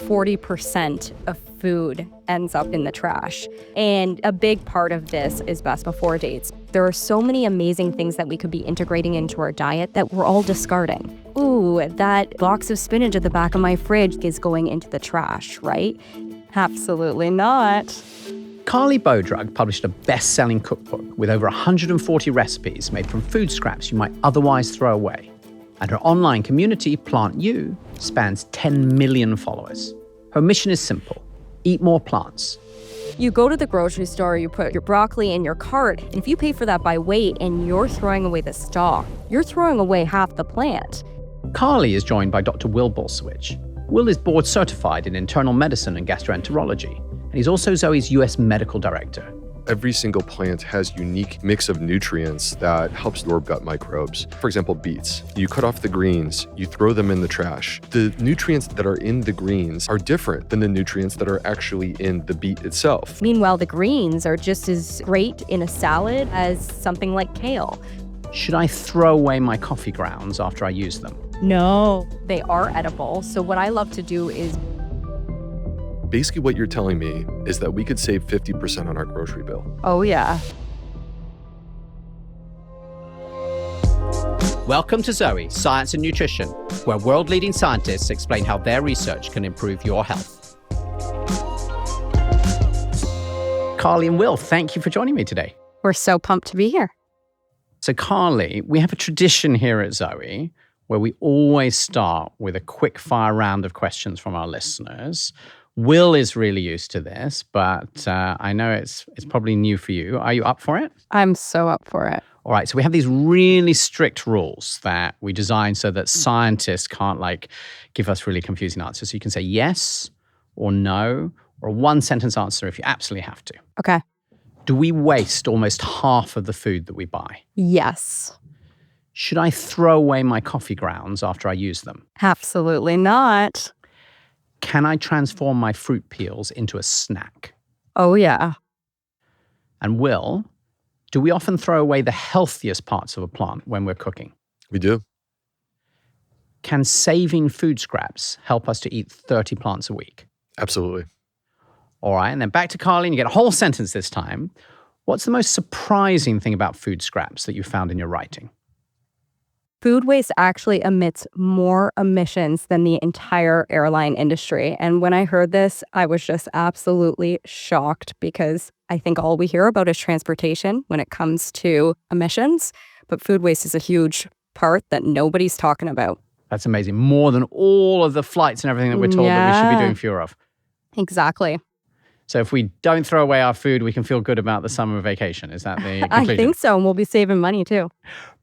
40% of food ends up in the trash. And a big part of this is best before dates. There are so many amazing things that we could be integrating into our diet that we're all discarding. Ooh, that box of spinach at the back of my fridge is going into the trash, right? Absolutely not. Carleigh Bodrug published a best-selling cookbook with over 140 recipes made from food scraps you might otherwise throw away. And her online community, PlantYou, spans 10 million followers. Her mission is simple: eat more plants. You go to the grocery store, you put your broccoli in your cart, and if you pay for that by weight and you're throwing away the stalk, you're throwing away half the plant. Carleigh is joined by Dr. Bulsiewicz. Will is board certified in internal medicine and gastroenterology, and he's also Zoe's US medical director. Every single plant has unique mix of nutrients that helps your gut microbes. For example, beets. You cut off the greens, you throw them in the trash. The nutrients that are in the greens are different than the nutrients that are actually in the beet itself. Meanwhile, the greens are just as great in a salad as something like kale. Should I throw away my coffee grounds after I use them? No, they are edible. So what I love to do is Basically, what you're telling me is that we could save 50% on our grocery bill. oh yeah. Welcome to Zoe, Science and Nutrition, where world-leading scientists explain how their research can improve your health. Carleigh and Will, thank you for joining me today. We're so pumped to be here. So Carleigh, we have a tradition here at Zoe where we always start with a quick fire round of questions from our listeners. Will is really used to this, but I know it's probably new for you. Are you up for it? I'm so up for it. All right, so we have these really strict rules that we design so that scientists can't give us really confusing answers. So you can say yes or no, or a one-sentence answer if you absolutely have to. Okay. Do we waste almost half of the food that we buy? Yes. Should I throw away my coffee grounds after I use them? Absolutely not. Can I transform my fruit peels into a snack? Oh yeah. And Will, do we often throw away the healthiest parts of a plant when we're cooking? We do. Can saving food scraps help us to eat 30 plants a week? Absolutely. All right, and then back to Carleigh, and you get a whole sentence this time. What's the most surprising thing about food scraps that you found in your writing? Food waste actually emits more emissions than the entire airline industry. And when I heard this, I was just absolutely shocked because I think all we hear about is transportation when it comes to emissions. But food waste is a huge part that nobody's talking about. That's amazing. More than all of the flights and everything that we're told that we should be doing fewer of. Exactly. So if we don't throw away our food, we can feel good about the summer vacation. Is that the conclusion? I think so. And we'll be saving money too.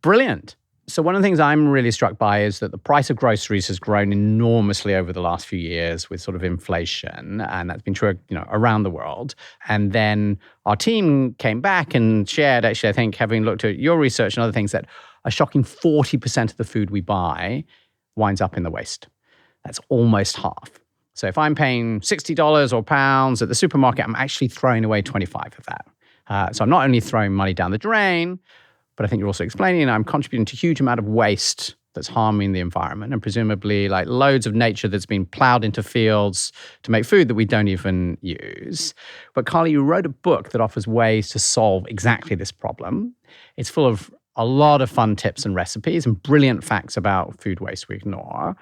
Brilliant. So one of the things I'm really struck by is that the price of groceries has grown enormously over the last few years with sort of inflation, and that's been true, around the world. And then our team came back and shared, actually, I think, having looked at your research and other things, that a shocking 40% of the food we buy winds up in the waste. That's almost half. So if I'm paying $60 or pounds at the supermarket, I'm actually throwing away 25 of that. So I'm not only throwing money down the drain, but I think you're also explaining I'm contributing to a huge amount of waste that's harming the environment and presumably loads of nature that's been plowed into fields to make food that we don't even use. But Carleigh, you wrote a book that offers ways to solve exactly this problem. It's full of a lot of fun tips and recipes and brilliant facts about food waste we ignore,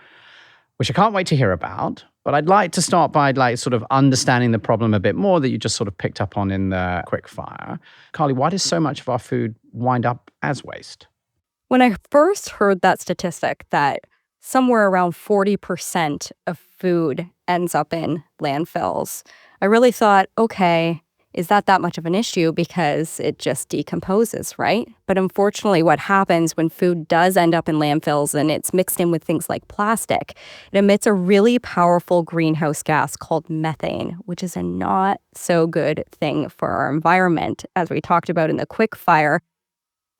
which I can't wait to hear about. But I'd like to start by sort of understanding the problem a bit more that you just sort of picked up on in the quick fire. Carleigh, why does so much of our food wind up as waste? When I first heard that statistic that somewhere around 40% of food ends up in landfills, I really thought, okay, is that much of an issue because it just decomposes, right? But unfortunately, what happens when food does end up in landfills and it's mixed in with things like plastic, it emits a really powerful greenhouse gas called methane, which is a not so good thing for our environment. As we talked about in the quick fire,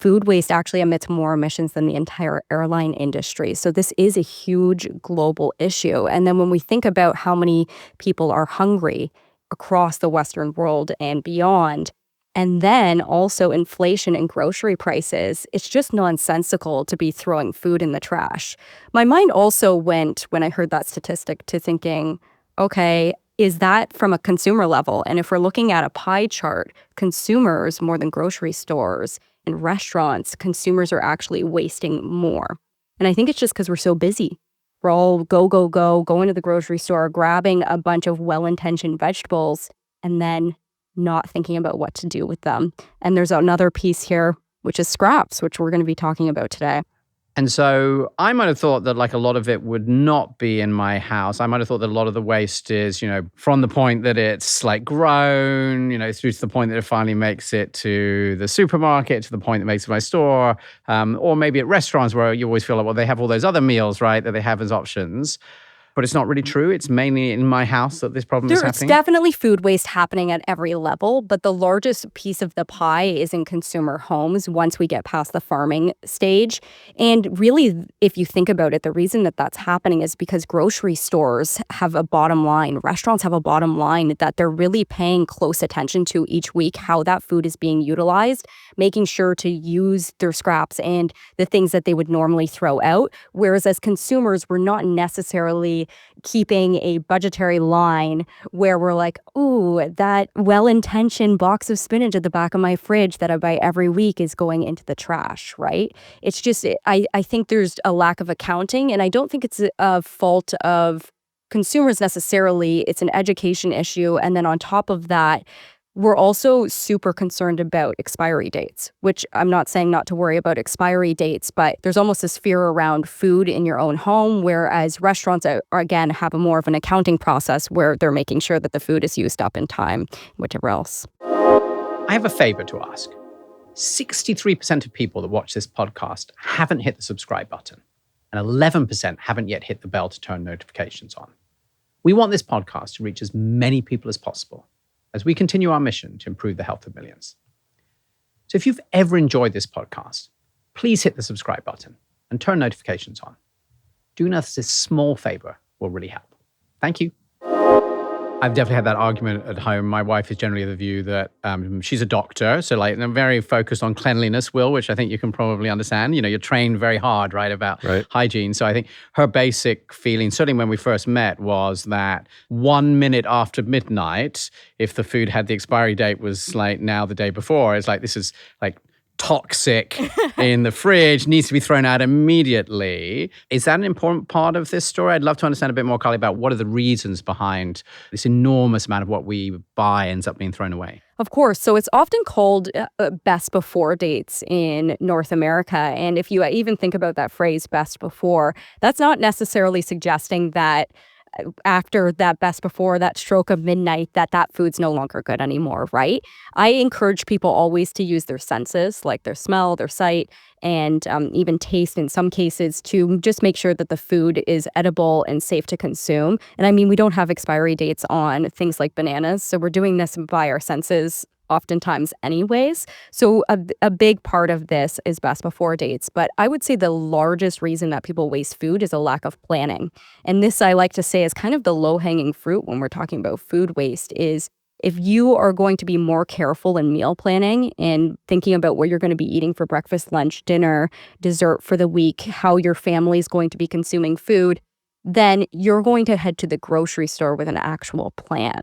food waste actually emits more emissions than the entire airline industry. So this is a huge global issue. And then when we think about how many people are hungry across the Western world and beyond, and then also inflation and grocery prices, it's just nonsensical to be throwing food in the trash. My mind also went, when I heard that statistic, to thinking, okay, is that from a consumer level? And if we're looking at a pie chart, consumers, more than grocery stores and restaurants, consumers are actually wasting more. And I think it's just because we're so busy. We're all go, go, go, going to the grocery store, grabbing a bunch of well-intentioned vegetables, and then not thinking about what to do with them. And there's another piece here, which is scraps, which we're going to be talking about today. And so I might have thought that like a lot of it would not be in my house. I might have thought that a lot of the waste is, from the point that it's like grown, through to the point that it finally makes it to the supermarket, to the point that makes it to my store, or maybe at restaurants where you always feel like, well, they have all those other meals, right, that they have as options. But it's not really true. It's mainly in my house that this problem is happening. There's definitely food waste happening at every level, but the largest piece of the pie is in consumer homes once we get past the farming stage. And really, if you think about it, the reason that that's happening is because grocery stores have a bottom line. Restaurants have a bottom line that they're really paying close attention to each week, how that food is being utilized, making sure to use their scraps and the things that they would normally throw out. Whereas as consumers, we're not necessarily keeping a budgetary line where we're like, ooh, that well-intentioned box of spinach at the back of my fridge that I buy every week is going into the trash, right? It's just, I think there's a lack of accounting, and I don't think it's a fault of consumers necessarily. It's an education issue. And then on top of that, we're also super concerned about expiry dates, which I'm not saying not to worry about expiry dates, but there's almost this fear around food in your own home, whereas restaurants again, have a more of an accounting process where they're making sure that the food is used up in time, whatever else. I have a favor to ask. 63% of people that watch this podcast haven't hit the subscribe button, and 11% haven't yet hit the bell to turn notifications on. We want this podcast to reach as many people as possible as we continue our mission to improve the health of millions. So if you've ever enjoyed this podcast, please hit the subscribe button and turn notifications on. Doing us this small favor will really help. Thank you. I've definitely had that argument at home. My wife is generally of the view that she's a doctor, so I'm very focused on cleanliness, Will, which I think you can probably understand. You're trained very hard, right, about hygiene. So I think her basic feeling, certainly when we first met, was that 1 minute after midnight, if the food had the expiry date was like now the day before, it's like this is like toxic in the fridge, needs to be thrown out immediately. Is that an important part of this story? I'd love to understand a bit more, Carleigh, about what are the reasons behind this enormous amount of what we buy ends up being thrown away. Of course. So it's often called best before dates in North America. And if you even think about that phrase, best before, that's not necessarily suggesting that after that best before, that stroke of midnight, that food's no longer good anymore, right? I encourage people always to use their senses, like their smell, their sight, and even taste in some cases, to just make sure that the food is edible and safe to consume. And I mean, we don't have expiry dates on things like bananas, so we're doing this by our senses oftentimes anyways. So a big part of this is best before dates. But I would say the largest reason that people waste food is a lack of planning. And this, I like to say, is kind of the low-hanging fruit when we're talking about food waste, is if you are going to be more careful in meal planning and thinking about what you're going to be eating for breakfast, lunch, dinner, dessert for the week, how your family is going to be consuming food, then you're going to head to the grocery store with an actual plan.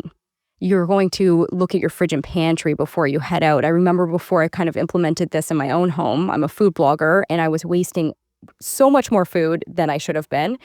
You're going to look at your fridge and pantry before you head out. I remember before I kind of implemented this in my own home, I'm a food blogger, and I was wasting so much more food than I should have been.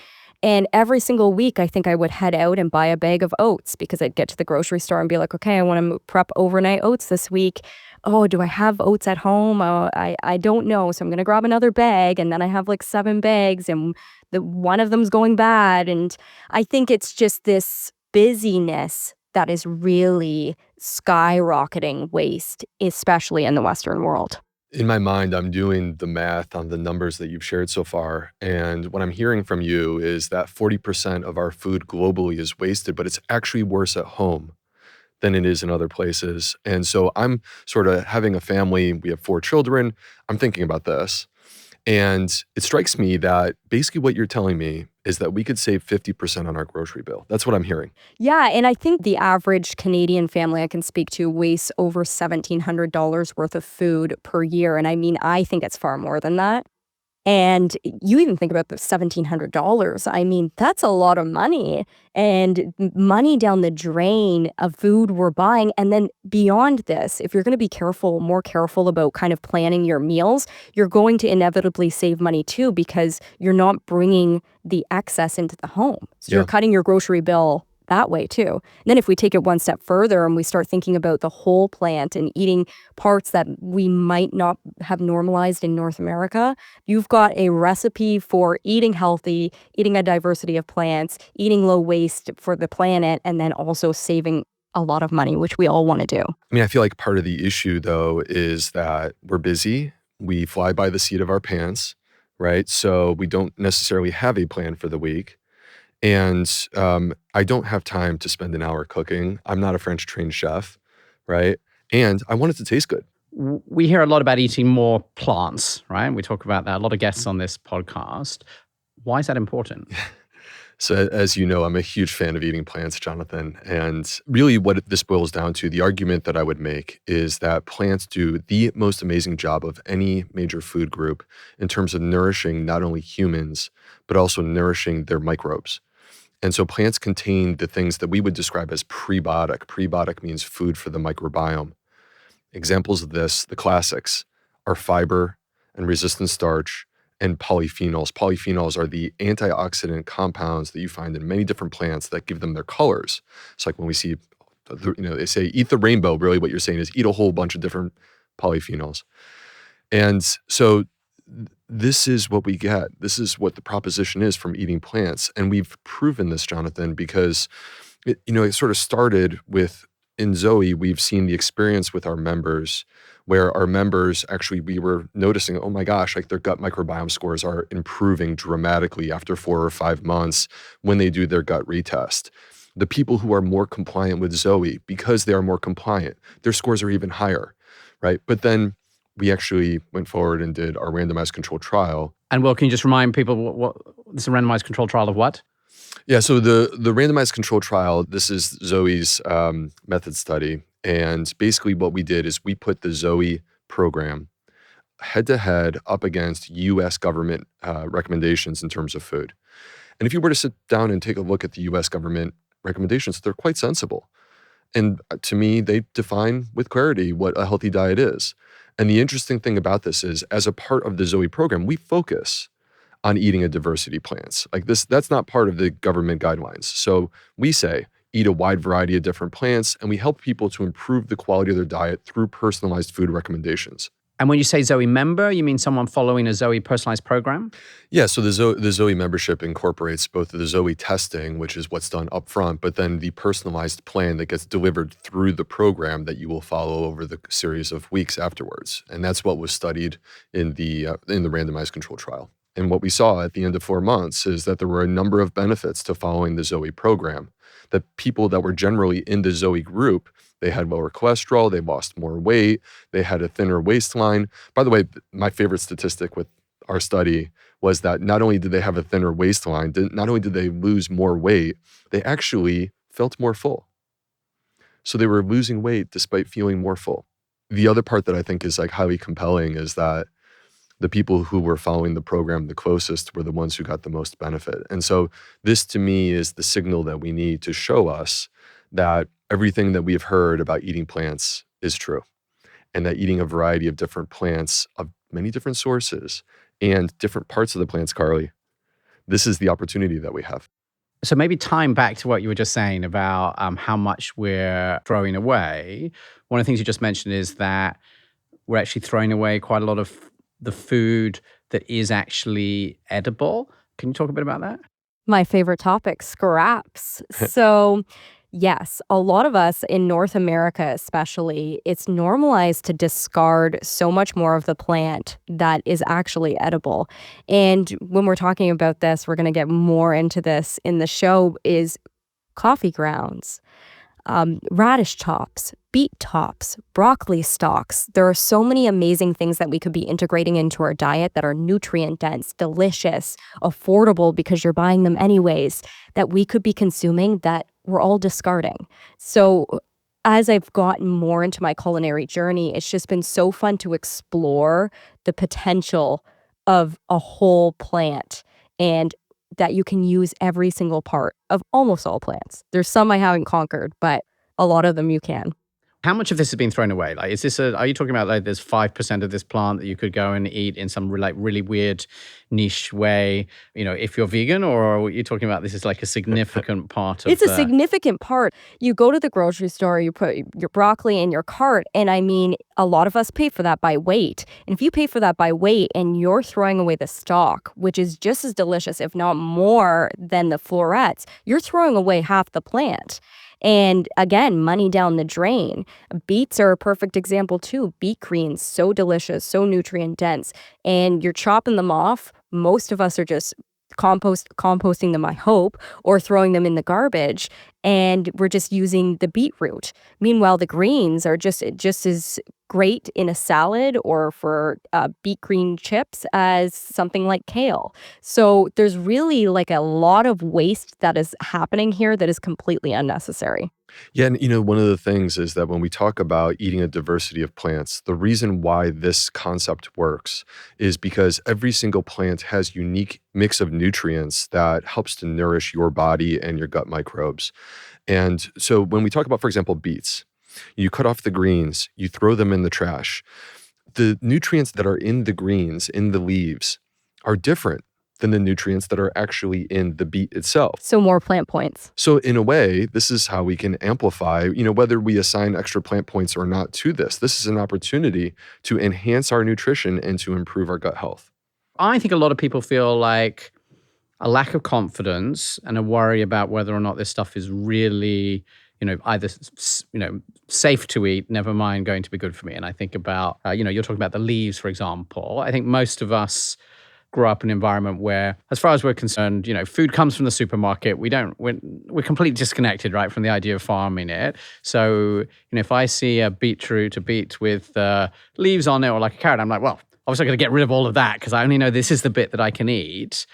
And every single week, I think I would head out and buy a bag of oats, because I'd get to the grocery store and be like, okay, I want to prep overnight oats this week. Oh, do I have oats at home? Oh, I don't know. So I'm going to grab another bag. And then I have like 7 bags and one of them's going bad. And I think it's just this busyness that is really skyrocketing waste, especially in the Western world. In my mind, I'm doing the math on the numbers that you've shared so far. And what I'm hearing from you is that 40% of our food globally is wasted, but it's actually worse at home than it is in other places. And so I'm sort of having a family. We have 4 children. I'm thinking about this. And it strikes me that basically what you're telling me is that we could save 50% on our grocery bill. That's what I'm hearing. Yeah, and I think the average Canadian family I can speak to wastes over $1,700 worth of food per year. And I mean, I think it's far more than that. And you even think about the $1,700. I mean, that's a lot of money, and money down the drain of food we're buying. And then beyond this, if you're going to be more careful about kind of planning your meals, you're going to inevitably save money too, because you're not bringing the excess into the home. So you're cutting your grocery bill that way too. And then if we take it one step further and we start thinking about the whole plant and eating parts that we might not have normalized in North America, you've got a recipe for eating healthy, eating a diversity of plants, eating low waste for the planet, and then also saving a lot of money, which we all want to do. I mean, I feel like part of the issue, though, is that we're busy. We fly by the seat of our pants, right? So we don't necessarily have a plan for the week. And I don't have time to spend an hour cooking. I'm not a French trained chef, right? And I want it to taste good. We hear a lot about eating more plants, right? We talk about that. A lot of guests on this podcast. Why is that important? So as you know, I'm a huge fan of eating plants, Jonathan. And really what this boils down to, the argument that I would make is that plants do the most amazing job of any major food group in terms of nourishing not only humans, but also nourishing their microbes. And so plants contain the things that we would describe as prebiotic. Prebiotic means food for the microbiome. Examples of this, the classics, are fiber and resistant starch and polyphenols. Polyphenols are the antioxidant compounds that you find in many different plants that give them their colors. It's like when we see, they say eat the rainbow. Really what you're saying is eat a whole bunch of different polyphenols. And so this is what we get. This is what the proposition is from eating plants. And we've proven this, Jonathan, because it sort of started with, in Zoe, we've seen the experience with our members where our members actually, we were noticing, oh my gosh, like their gut microbiome scores are improving dramatically after 4 or 5 months when they do their gut retest. The people who are more compliant with Zoe, because they are more compliant, their scores are even higher, right? But then we actually went forward and did our randomized controlled trial. And Will, can you just remind people what this is a randomized controlled trial of what? Yeah, so the randomized controlled trial, this is Zoe's method study. And basically what we did is we put the Zoe program head-to-head up against U.S. government recommendations in terms of food. And if you were to sit down and take a look at the U.S. government recommendations, they're quite sensible. And to me, they define with clarity what a healthy diet is. And the interesting thing about this is, as a part of the Zoe program, we focus on eating a diversity of plants. Like this, that's not part of the government guidelines. So we say, eat a wide variety of different plants, and we help people to improve the quality of their diet through personalized food recommendations. And when you say Zoe member, you mean someone following a Zoe personalized program? Yeah, so the Zoe membership incorporates both the Zoe testing, which is what's done up front, but then the personalized plan that gets delivered through the program that you will follow over the series of weeks afterwards. And that's what was studied in the randomized control trial. And what we saw at the end of 4 months is that there were a number of benefits to following the Zoe program. That people that were generally in the Zoe group, they had lower cholesterol, they lost more weight, they had a thinner waistline. By the way, my favorite statistic with our study was that not only did they have a thinner waistline, not only did they lose more weight, they actually felt more full. So they were losing weight despite feeling more full. The other part that I think is like highly compelling is that the people who were following the program the closest were the ones who got the most benefit. And so this to me is the signal that we need to show us that everything that we have heard about eating plants is true. And that eating a variety of different plants of many different sources and different parts of the plants, Carleigh, this is the opportunity that we have. So maybe tying back to what you were just saying about how much we're throwing away, one of the things you just mentioned is that we're actually throwing away quite a lot of the food that is actually edible. Can you talk a bit about that? My favorite topic, scraps. So yes, a lot of us in North America especially, it's normalized to discard so much more of the plant that is actually edible. And when we're talking about this, we're going to get more into this in the show, is coffee grounds, radish tops, beet tops, broccoli stalks. There are so many amazing things that we could be integrating into our diet that are nutrient dense, delicious, affordable because you're buying them anyways, that we could be consuming that we're all discarding. So as I've gotten more into my culinary journey, it's just been so fun to explore the potential of a whole plant and that you can use every single part of almost all plants. There's some I haven't conquered, but a lot of them you can. How much of this has been thrown away? Like, are you talking about like there's 5% of this plant that you could go and eat in some really weird niche way, if you're vegan, or are you talking about this is like a significant part of It's a significant part. You go to the grocery store, you put your broccoli in your cart, and I mean, a lot of us pay for that by weight. And if you pay for that by weight and you're throwing away the stalk, which is just as delicious, if not more than the florets, you're throwing away half the plant. And again, money down the drain. Beets are a perfect example too. Beet greens, so delicious, so nutrient dense. And you're chopping them off. Most of us are just composting them, I hope, or throwing them in the garbage. And we're just using the beetroot. Meanwhile, the greens are just as great in a salad or for beet green chips as something like kale. So there's really like a lot of waste that is happening here that is completely unnecessary. Yeah, and one of the things is that when we talk about eating a diversity of plants, the reason why this concept works is because every single plant has unique mix of nutrients that helps to nourish your body and your gut microbes. And so when we talk about, for example, beets, you cut off the greens, you throw them in the trash. The nutrients that are in the greens, in the leaves, are different than the nutrients that are actually in the beet itself. So more plant points. So in a way, this is how we can amplify, whether we assign extra plant points or not to this. This is an opportunity to enhance our nutrition and to improve our gut health. I think a lot of people feel like a lack of confidence and a worry about whether or not this stuff is really, either, safe to eat, never mind going to be good for me. And I think about, you're talking about the leaves, for example. I think most of us grew up in an environment where, as far as we're concerned, food comes from the supermarket. We're completely disconnected, right, from the idea of farming it. So, if I see a beet with leaves on it or like a carrot, I'm like, well, obviously I'm going to get rid of all of that because I only know this is the bit that I can eat.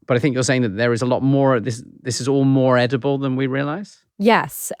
But I think you're saying that there is a lot more, this is all more edible than we realize? Yes,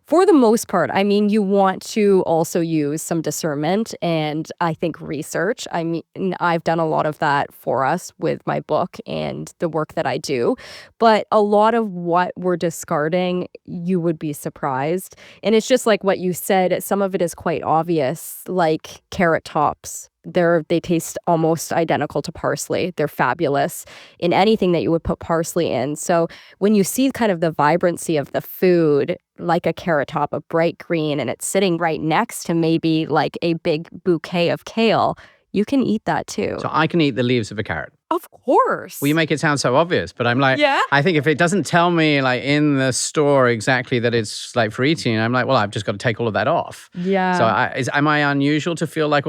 for the most part. I mean, you want to also use some discernment and I think research. I mean, I've done a lot of that for us with my book and the work that I do. But a lot of what we're discarding, you would be surprised. And it's just like what you said, some of it is quite obvious, like carrot tops. They taste almost identical to parsley. They're fabulous in anything that you would put parsley in. So when you see kind of the vibrancy of the food, like a carrot top, a bright green, and it's sitting right next to maybe like a big bouquet of kale, you can eat that too. So I can eat the leaves of a carrot. Of course. Well, you make it sound so obvious, but I'm like, Yeah. I think if it doesn't tell me like in the store exactly that it's like for eating, I'm like, well, I've just got to take all of that off. Yeah. So am I unusual to feel like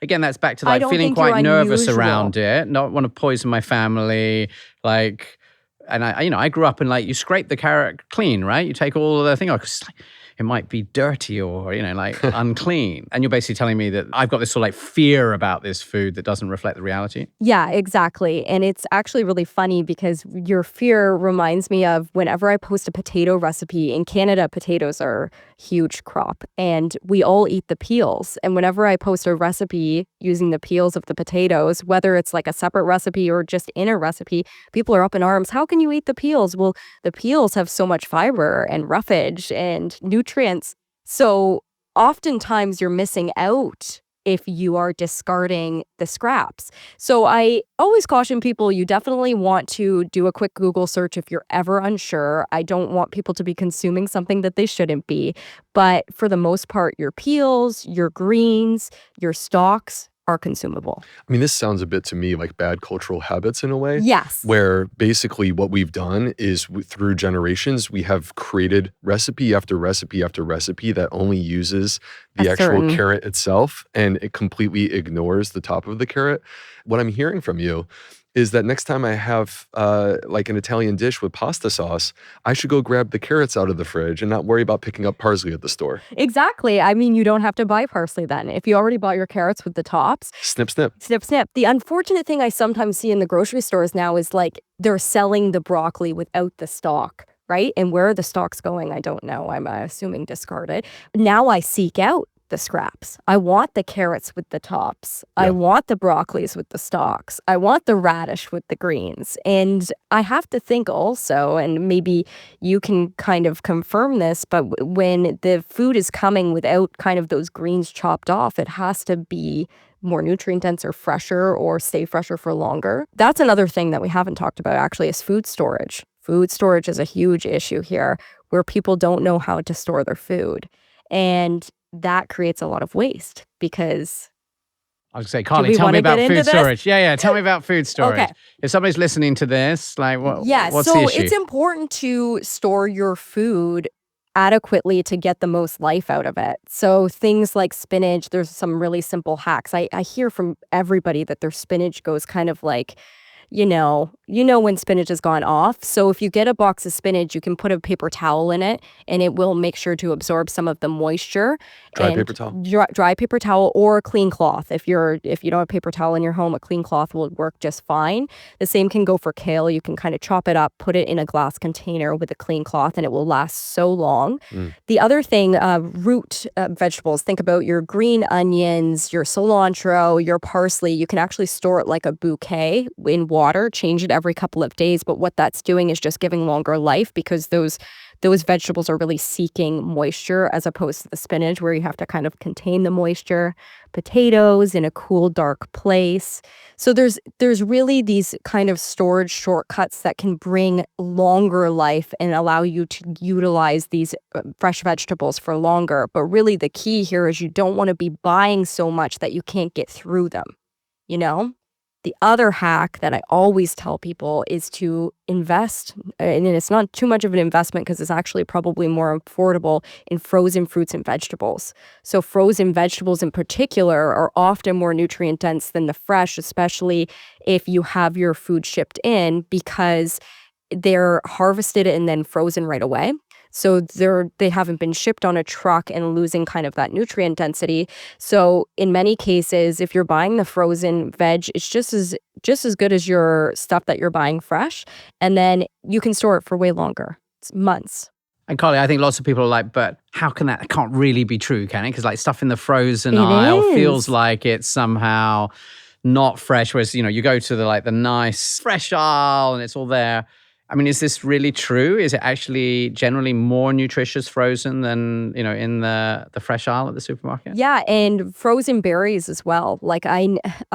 again, that's back to I like don't feeling think quite you're nervous unusual. around it, not want to poison my family, like, and I grew up in like, you scrape the carrot clean, right? You take all of the thing off, 'cause it's like, it might be dirty or, like unclean. And you're basically telling me that I've got this sort of like fear about this food that doesn't reflect the reality. Yeah, exactly. And it's actually really funny because your fear reminds me of whenever I post a potato recipe. In Canada, potatoes are a huge crop and we all eat the peels. And whenever I post a recipe using the peels of the potatoes, whether it's like a separate recipe or just in a recipe, people are up in arms. How can you eat the peels? Well, the peels have so much fiber and roughage and nutrients. So oftentimes you're missing out if you are discarding the scraps. So I always caution people, you definitely want to do a quick Google search if you're ever unsure. I don't want people to be consuming something that they shouldn't be. But for the most part, your peels, your greens, your stalks are consumable. I mean, this sounds a bit to me like bad cultural habits in a way. Yes. Where basically what we've done is through generations, we have created recipe after recipe after recipe that only uses the actual carrot itself, and it completely ignores the top of the carrot. What I'm hearing from you is that next time I have like an Italian dish with pasta sauce, I should go grab the carrots out of the fridge and not worry about picking up parsley at the store. Exactly. I mean, you don't have to buy parsley then. If you already bought your carrots with the tops. Snip, snip. Snip, snip. The unfortunate thing I sometimes see in the grocery stores now is like they're selling the broccoli without the stalk, right? And where are the stalks going? I don't know. I'm assuming discarded. Now I seek out the scraps. I want the carrots with the tops. I Yeah. want the broccolis with the stalks. I want the radish with the greens. And I have to think also, and maybe you can kind of confirm this, but when the food is coming without kind of those greens chopped off, it has to be more nutrient dense or fresher or stay fresher for longer. That's another thing that we haven't talked about actually is food storage. Food storage is a huge issue here where people don't know how to store their food. And that creates a lot of waste because I was going to say, Carleigh, we tell me wanna about get food into this? storage. Yeah, tell me about food storage. Okay. If somebody's listening to this, like, what's the so issue? it's important to store your food adequately to get the most life out of it. So things like spinach, there's some really simple hacks. I hear from everybody that their spinach goes kind of like, you know when spinach has gone off. So if you get a box of spinach, you can put a paper towel in it and it will make sure to absorb some of the moisture. Dry And paper towel? Dry paper towel or a clean cloth. If you don't have paper towel in your home, a clean cloth will work just fine. The same can go for kale. You can kind of chop it up, put it in a glass container with a clean cloth, and it will last so long. The other thing, root vegetables. Think about your green onions, your cilantro, your parsley. You can actually store it like a bouquet in water, change it every couple of days. But what that's doing is just giving longer life because those vegetables are really seeking moisture as opposed to the spinach where you have to kind of contain the moisture. Potatoes in a cool, dark place. So there's really these kind of storage shortcuts that can bring longer life and allow you to utilize these fresh vegetables for longer. But really the key here is you don't want to be buying so much that you can't get through them, you know? The other hack that I always tell people is to invest, and it's not too much of an investment because it's actually probably more affordable in frozen fruits and vegetables. So frozen vegetables in particular are often more nutrient dense than the fresh, especially if you have your food shipped in because they're harvested and then frozen right away. So they haven't been shipped on a truck and losing kind of that nutrient density. So in many cases, if you're buying the frozen veg, it's just as good as your stuff that you're buying fresh. And then you can store it for way longer. It's months. And Carleigh, I think lots of people are like, but how can that? It can't really be true, can it? Because like stuff in the frozen It aisle is. feels like it's somehow not fresh. Whereas, you go to the nice fresh aisle and it's all there. I mean, is this really true? Is it actually generally more nutritious frozen than, in the fresh aisle at the supermarket? Yeah, and frozen berries as well. Like I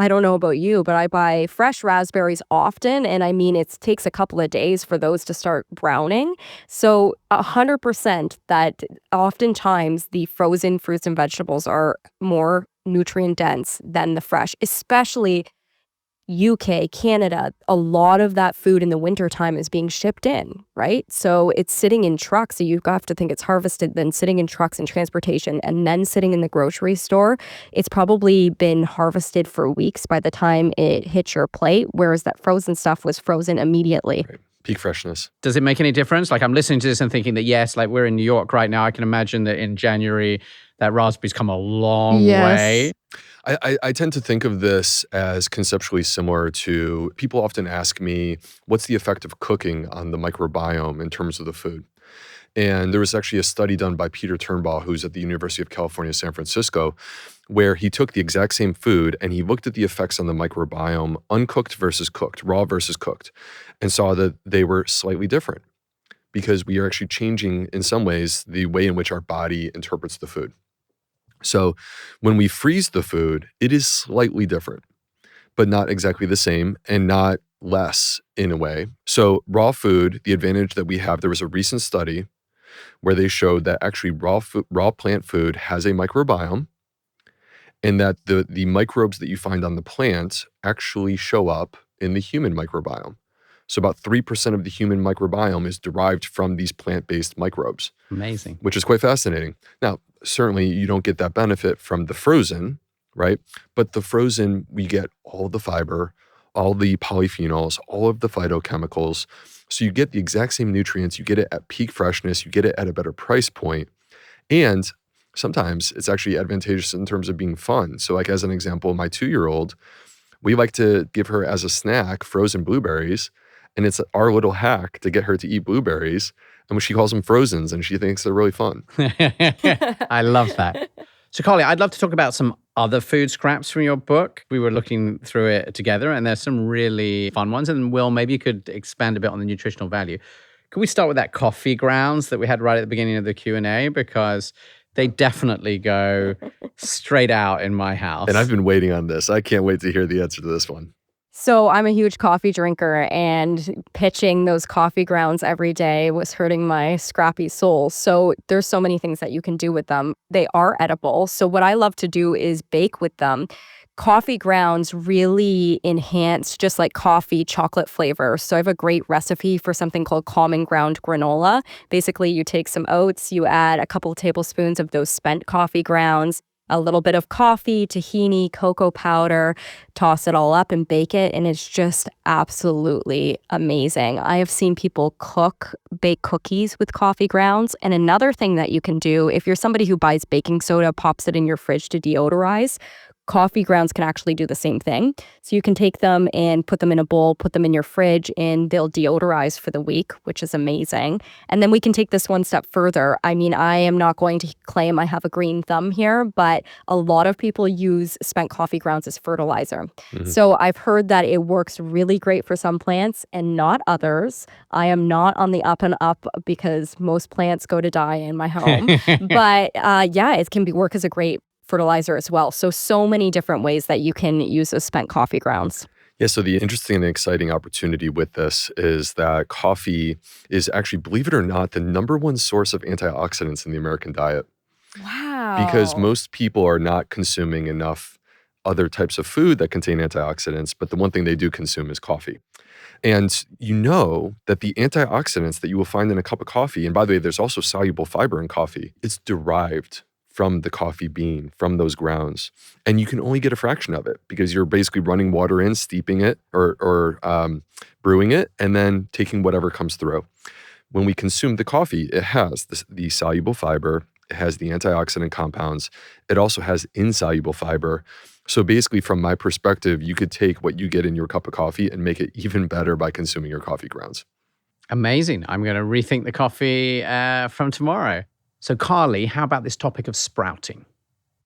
don't know about you, but I buy fresh raspberries often, and I mean it takes a couple of days for those to start browning. So 100% that oftentimes the frozen fruits and vegetables are more nutrient dense than the fresh, especially UK, Canada. A lot of that food in the wintertime is being shipped in, right? So it's sitting in trucks. So you have to think it's harvested, then sitting in trucks and transportation, and then sitting in the grocery store. It's probably been harvested for weeks by the time it hits your plate, whereas that frozen stuff was frozen immediately. Right. Peak freshness. Does it make any difference? Like I'm listening to this and thinking that yes, like we're in New York right now. I can imagine that in January, that raspberries come a long way. I tend to think of this as conceptually similar to, people often ask me, what's the effect of cooking on the microbiome in terms of the food? And there was actually a study done by Peter Turnbaugh, who's at the University of California, San Francisco, where he took the exact same food and he looked at the effects on the microbiome, uncooked versus cooked, raw versus cooked, and saw that they were slightly different because we are actually changing, in some ways, the way in which our body interprets the food. So when we freeze the food, it is slightly different, but not exactly the same and not less in a way. So raw food, the advantage that we have, there was a recent study where they showed that actually raw plant food has a microbiome and that the microbes that you find on the plant actually show up in the human microbiome. So about 3% of the human microbiome is derived from these plant-based microbes. Amazing. Which is quite fascinating. Now, certainly you don't get that benefit from the frozen, right? But the frozen, we get all the fiber, all the polyphenols, all of the phytochemicals. So you get the exact same nutrients, you get it at peak freshness, you get it at a better price point. And sometimes it's actually advantageous in terms of being fun. So like as an example, my 2-year-old, we like to give her as a snack frozen blueberries. And it's our little hack to get her to eat blueberries. And she calls them frozens and she thinks they're really fun. I love that. So, Carleigh, I'd love to talk about some other food scraps from your book. We were looking through it together, and there's some really fun ones. And Will, maybe you could expand a bit on the nutritional value. Can we start with that coffee grounds that we had right at the beginning of the Q&A? Because they definitely go straight out in my house. And I've been waiting on this. I can't wait to hear the answer to this one. So I'm a huge coffee drinker, and pitching those coffee grounds every day was hurting my scrappy soul. So there's so many things that you can do with them. They are edible. So what I love to do is bake with them. Coffee grounds really enhance, just like coffee, chocolate flavor. So I have a great recipe for something called common ground granola. Basically, you take some oats, you add a couple of tablespoons of those spent coffee grounds, a little bit of coffee, tahini, cocoa powder, toss it all up and bake it, and it's just absolutely amazing. I have seen people bake cookies with coffee grounds. And another thing that you can do, if you're somebody who buys baking soda, pops it in your fridge to deodorize, coffee grounds can actually do the same thing. So you can take them and put them in a bowl, put them in your fridge, and they'll deodorize for the week, which is amazing. And then we can take this one step further. I mean, I am not going to claim I have a green thumb here, but a lot of people use spent coffee grounds as fertilizer. Mm-hmm. So I've heard that it works really great for some plants and not others. I am not on the up and up because most plants go to die in my home. But yeah, it can work as a great fertilizer as well. So many different ways that you can use those spent coffee grounds. Yeah, so the interesting and exciting opportunity with this is that coffee is actually, believe it or not, the number one source of antioxidants in the American diet. Wow. Because most people are not consuming enough other types of food that contain antioxidants, but the one thing they do consume is coffee. And you know that the antioxidants that you will find in a cup of coffee, and by the way, there's also soluble fiber in coffee, it's derived from the coffee bean, from those grounds. And you can only get a fraction of it because you're basically running water in, steeping it or brewing it, and then taking whatever comes through. When we consume the coffee, it has the soluble fiber, it has the antioxidant compounds, it also has insoluble fiber. So basically, from my perspective, you could take what you get in your cup of coffee and make it even better by consuming your coffee grounds. Amazing. I'm going to rethink the coffee from tomorrow. So, Carleigh, how about this topic of sprouting?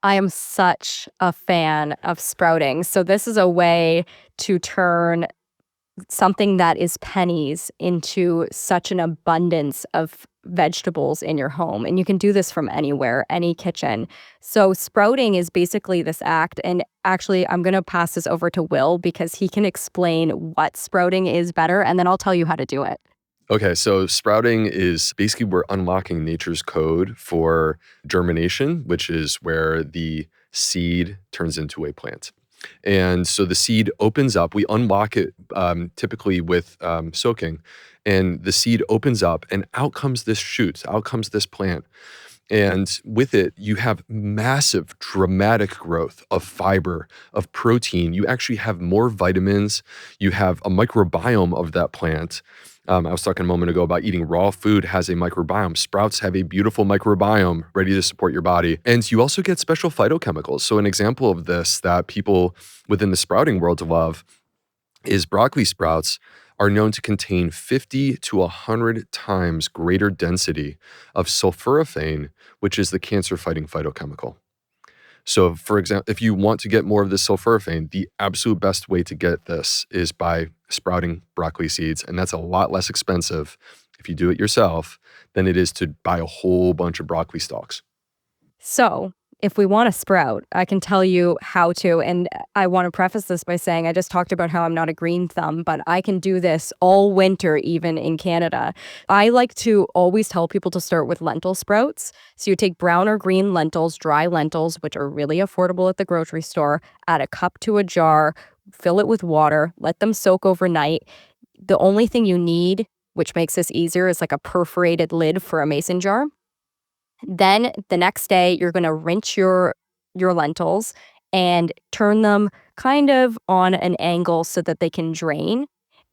I am such a fan of sprouting. So this is a way to turn something that is pennies into such an abundance of vegetables in your home. And you can do this from anywhere, any kitchen. So sprouting is basically this act. And actually, I'm going to pass this over to Will because he can explain what sprouting is better, and then I'll tell you how to do it. Okay, so sprouting is basically we're unlocking nature's code for germination, which is where the seed turns into a plant. And so the seed opens up, we unlock it typically with soaking, and the seed opens up and out comes this shoot, out comes this plant. And with it, you have massive, dramatic growth of fiber, of protein. You actually have more vitamins. You have a microbiome of that plant. I was talking a moment ago about eating raw food has a microbiome. Sprouts have a beautiful microbiome ready to support your body. And you also get special phytochemicals. So an example of this that people within the sprouting world love is broccoli sprouts are known to contain 50 to 100 times greater density of sulforaphane, which is the cancer-fighting phytochemical. So, for example, if you want to get more of this sulforaphane, the absolute best way to get this is by sprouting broccoli seeds. And that's a lot less expensive if you do it yourself than it is to buy a whole bunch of broccoli stalks. So if we want to sprout, I can tell you how to. And I want to preface this by saying I just talked about how I'm not a green thumb, but I can do this all winter, even in Canada. I like to always tell people to start with lentil sprouts. So you take brown or green lentils, dry lentils, which are really affordable at the grocery store, add a cup to a jar, fill it with water, let them soak overnight. The only thing you need, which makes this easier, is like a perforated lid for a mason jar. Then the next day, you're going to rinse your lentils and turn them kind of on an angle so that they can drain.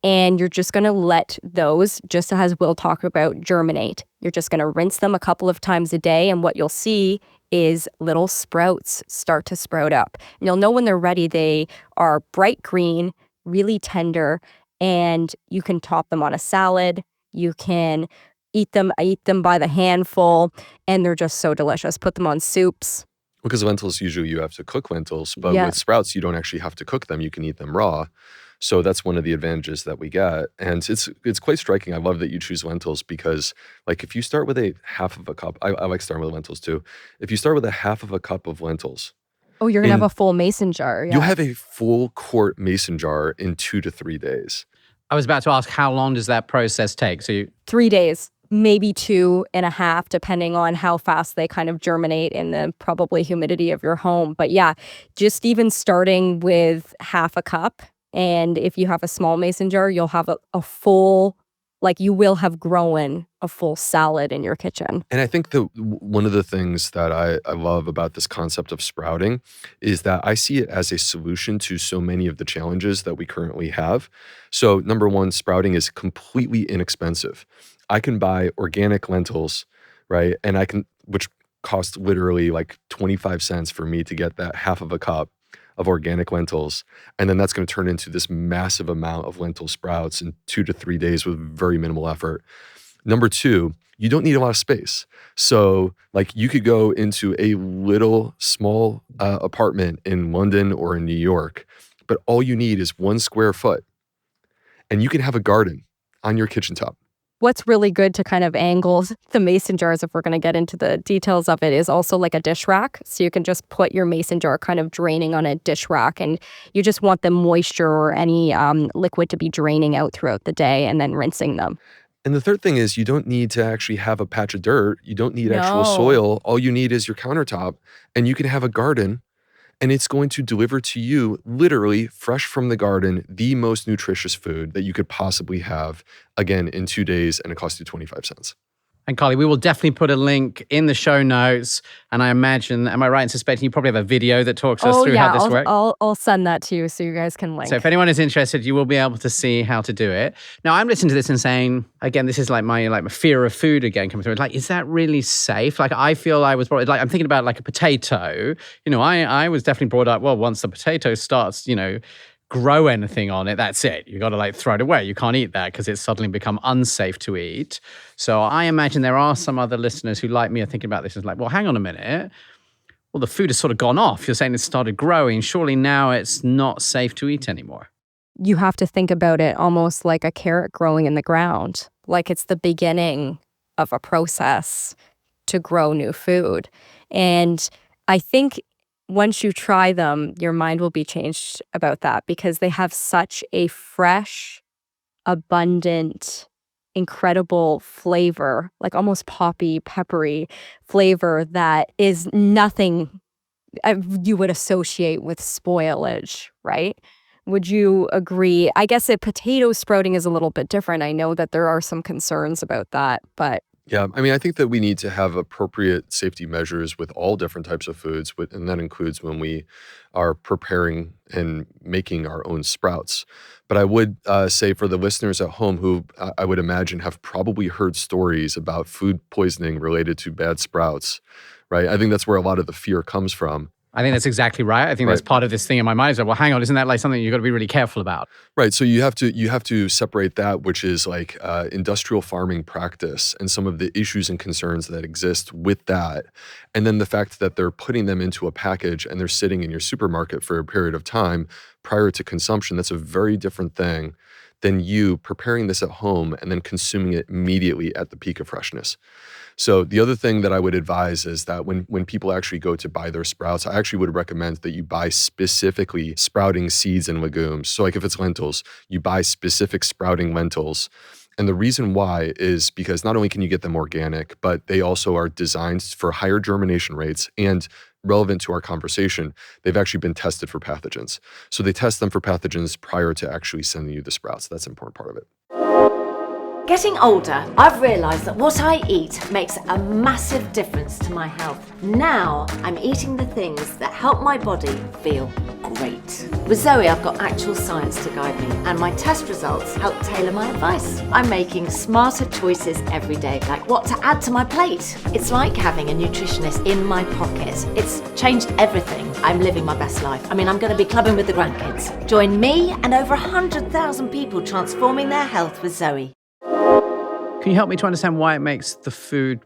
And you're just going to let those, just as we'll talk about, germinate. You're just going to rinse them a couple of times a day. And what you'll see is little sprouts start to sprout up. And you'll know when they're ready. They are bright green, really tender, and you can top them on a salad. You can eat them by the handful, and they're just so delicious. Put them on soups. Because lentils, usually you have to cook lentils, but Yeah. with sprouts, you don't actually have to cook them. You can eat them raw. So that's one of the advantages that we get. And it's quite striking. I love that you choose lentils because like if you start with a half of a cup, I like starting with lentils too. If you start with a half of a cup of lentils, Oh, you're going to have a full mason jar. Yeah. you'll have a full quart mason jar in 2 to 3 days. I was about to ask, how long does that process take? So 3 days, maybe 2.5, depending on how fast they kind of germinate in the probably humidity of your home. But yeah, just even starting with half a cup. And if you have a small mason jar, you'll have a full, like you will have grown a full salad in your kitchen. And I think that one of the things that I love about this concept of sprouting is that I see it as a solution to so many of the challenges that we currently have. So number one, sprouting is completely inexpensive. I can buy organic lentils, right? And which cost literally like 25 cents for me to get that half of a cup of organic lentils. And then that's going to turn into this massive amount of lentil sprouts in 2 to 3 days with very minimal effort. Number two, you don't need a lot of space. So like you could go into a little small apartment in London or in New York, but all you need is 1 square foot and you can have a garden on your kitchen top. What's really good to kind of angle the mason jars, if we're going to get into the details of it, is also like a dish rack. So you can just put your mason jar kind of draining on a dish rack, and you just want the moisture or any liquid to be draining out throughout the day and then rinsing them. And the third thing is you don't need to actually have a patch of dirt. You don't need actual soil. All you need is your countertop, and you can have a garden, and it's going to deliver to you literally fresh from the garden, the most nutritious food that you could possibly have, again, in 2 days, and it costs you 25 cents. And Carleigh, we will definitely put a link in the show notes. And I imagine, am I right in suspecting you probably have a video that talks us through how this works? I'll send that to you so you guys can link. So if anyone is interested, you will be able to see how to do it. Now, I'm listening to this and saying, again, this is like my fear of food again coming through. Like, is that really safe? Like, I feel I was probably, like, I'm thinking about like a potato. You know, I was definitely brought up, well, once the potato starts, you know, grow anything on it, that's it. You got to like throw it away. You can't eat that because it's suddenly become unsafe to eat. So I imagine there are some other listeners who, like me, are thinking about this and like, well, hang on a minute. Well, the food has sort of gone off. You're saying it started growing. Surely now it's not safe to eat anymore. You have to think about it almost like a carrot growing in the ground. Like it's the beginning of a process to grow new food. And I think once you try them, your mind will be changed about that because they have such a fresh, abundant, incredible flavor, like almost poppy, peppery flavor that is nothing you would associate with spoilage, right? Would you agree? I guess a potato sprouting is a little bit different. I know that there are some concerns about that, but yeah, I mean, I think that we need to have appropriate safety measures with all different types of foods, and that includes when we are preparing and making our own sprouts. But I would say for the listeners at home who I would imagine have probably heard stories about food poisoning related to bad sprouts, right? I think that's where a lot of the fear comes from. I think that's exactly right. I think that's part of this thing in my mind. Is like, well, hang on, isn't that like something you've got to be really careful about? Right. So you have to separate that, which is like industrial farming practice and some of the issues and concerns that exist with that. And then the fact that they're putting them into a package and they're sitting in your supermarket for a period of time prior to consumption. That's a very different thing than you preparing this at home and then consuming it immediately at the peak of freshness. So the other thing that I would advise is that when people actually go to buy their sprouts, I actually would recommend that you buy specifically sprouting seeds and legumes. So like if it's lentils, you buy specific sprouting lentils. And the reason why is because not only can you get them organic, but they also are designed for higher germination rates and relevant to our conversation, they've actually been tested for pathogens. So they test them for pathogens prior to actually sending you the sprouts. That's an important part of it. Getting older, I've realised that what I eat makes a massive difference to my health. Now, I'm eating the things that help my body feel great. With Zoe, I've got actual science to guide me, and my test results help tailor my advice. I'm making smarter choices every day, like what to add to my plate. It's like having a nutritionist in my pocket. It's changed everything. I'm living my best life. I mean, I'm going to be clubbing with the grandkids. Join me and over 100,000 people transforming their health with Zoe. Can you help me to understand why it makes the food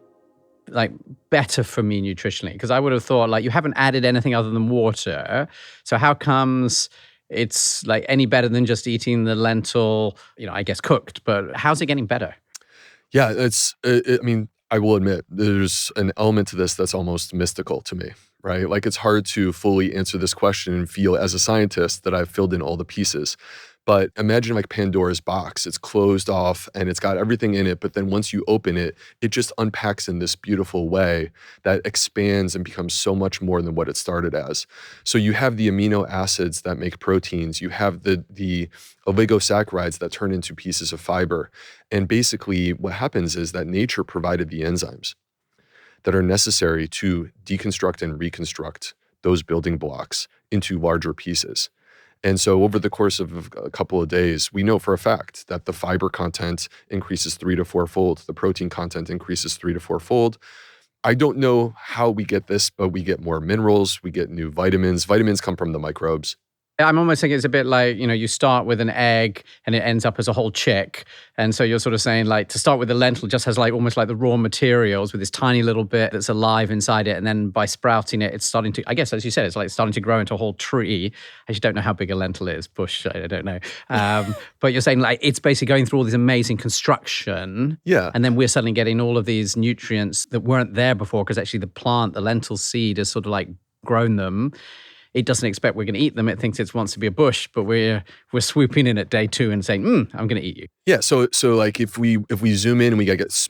like better for me nutritionally? Because I would have thought like you haven't added anything other than water. So how comes it's like any better than just eating the lentil, I guess cooked, but how's it getting better? Yeah, I mean, I will admit there's an element to this that's almost mystical to me, right? Like it's hard to fully answer this question and feel as a scientist that I've filled in all the pieces. But imagine like Pandora's box. It's closed off and it's got everything in it. But then once you open it, it just unpacks in this beautiful way that expands and becomes so much more than what it started as. So you have the amino acids that make proteins. You have the oligosaccharides that turn into pieces of fiber. And basically what happens is that nature provided the enzymes that are necessary to deconstruct and reconstruct those building blocks into larger pieces. And so over the course of a couple of days, we know for a fact that the fiber content increases 3 to 4-fold. The protein content increases 3 to 4-fold. I don't know how we get this, but we get more minerals. We get new vitamins. Vitamins come from the microbes. I'm almost thinking it's a bit like, you start with an egg and it ends up as a whole chick. And so you're sort of saying like to start with the lentil just has like almost like the raw materials with this tiny little bit that's alive inside it. And then by sprouting it, it's starting to, I guess, as you said, it's like starting to grow into a whole tree. I just don't know how big a lentil is, bush, I don't know. But you're saying like it's basically going through all this amazing construction. Yeah. And then we're suddenly getting all of these nutrients that weren't there before because actually the plant, the lentil seed has sort of like grown them. It doesn't expect we're going to eat them. It thinks it wants to be a bush, but we're swooping in at day 2 and saying, I'm going to eat you. Yeah. So like if we zoom in and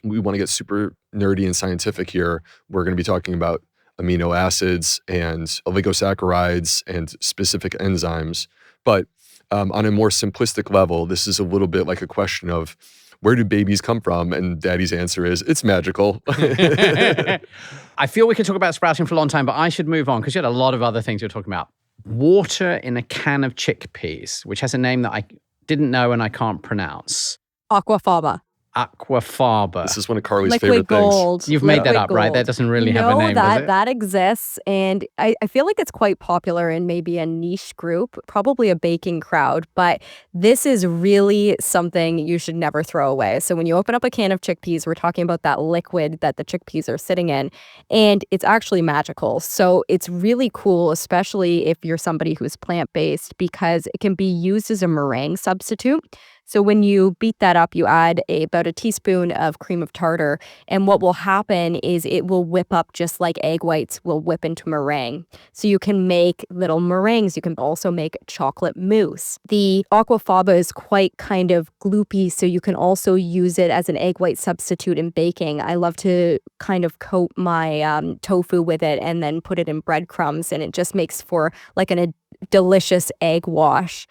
we want to get super nerdy and scientific here, we're going to be talking about amino acids and oligosaccharides and specific enzymes. But on a more simplistic level, this is a little bit like a question of where do babies come from? And Daddy's answer is, it's magical. I feel we could talk about sprouting for a long time, but I should move on because you had a lot of other things you're talking about. Water in a can of chickpeas, which has a name that I didn't know and I can't pronounce. Aquafaba. Aquafaba. This is one of Carleigh's Liquid favorite gold. things. You've made that up, right? That doesn't really have a name, does it? That exists. And I feel like it's quite popular in maybe a niche group, probably a baking crowd. But this is really something you should never throw away. So when you open up a can of chickpeas, we're talking about that liquid that the chickpeas are sitting in. And it's actually magical. So it's really cool, especially if you're somebody who's plant-based, because it can be used as a meringue substitute. So when you beat that up, you add about a teaspoon of cream of tartar. And what will happen is it will whip up just like egg whites will whip into meringue. So you can make little meringues. You can also make chocolate mousse. The aquafaba is quite kind of gloopy, so you can also use it as an egg white substitute in baking. I love to kind of coat my tofu with it and then put it in breadcrumbs, and it just makes for like a delicious egg wash.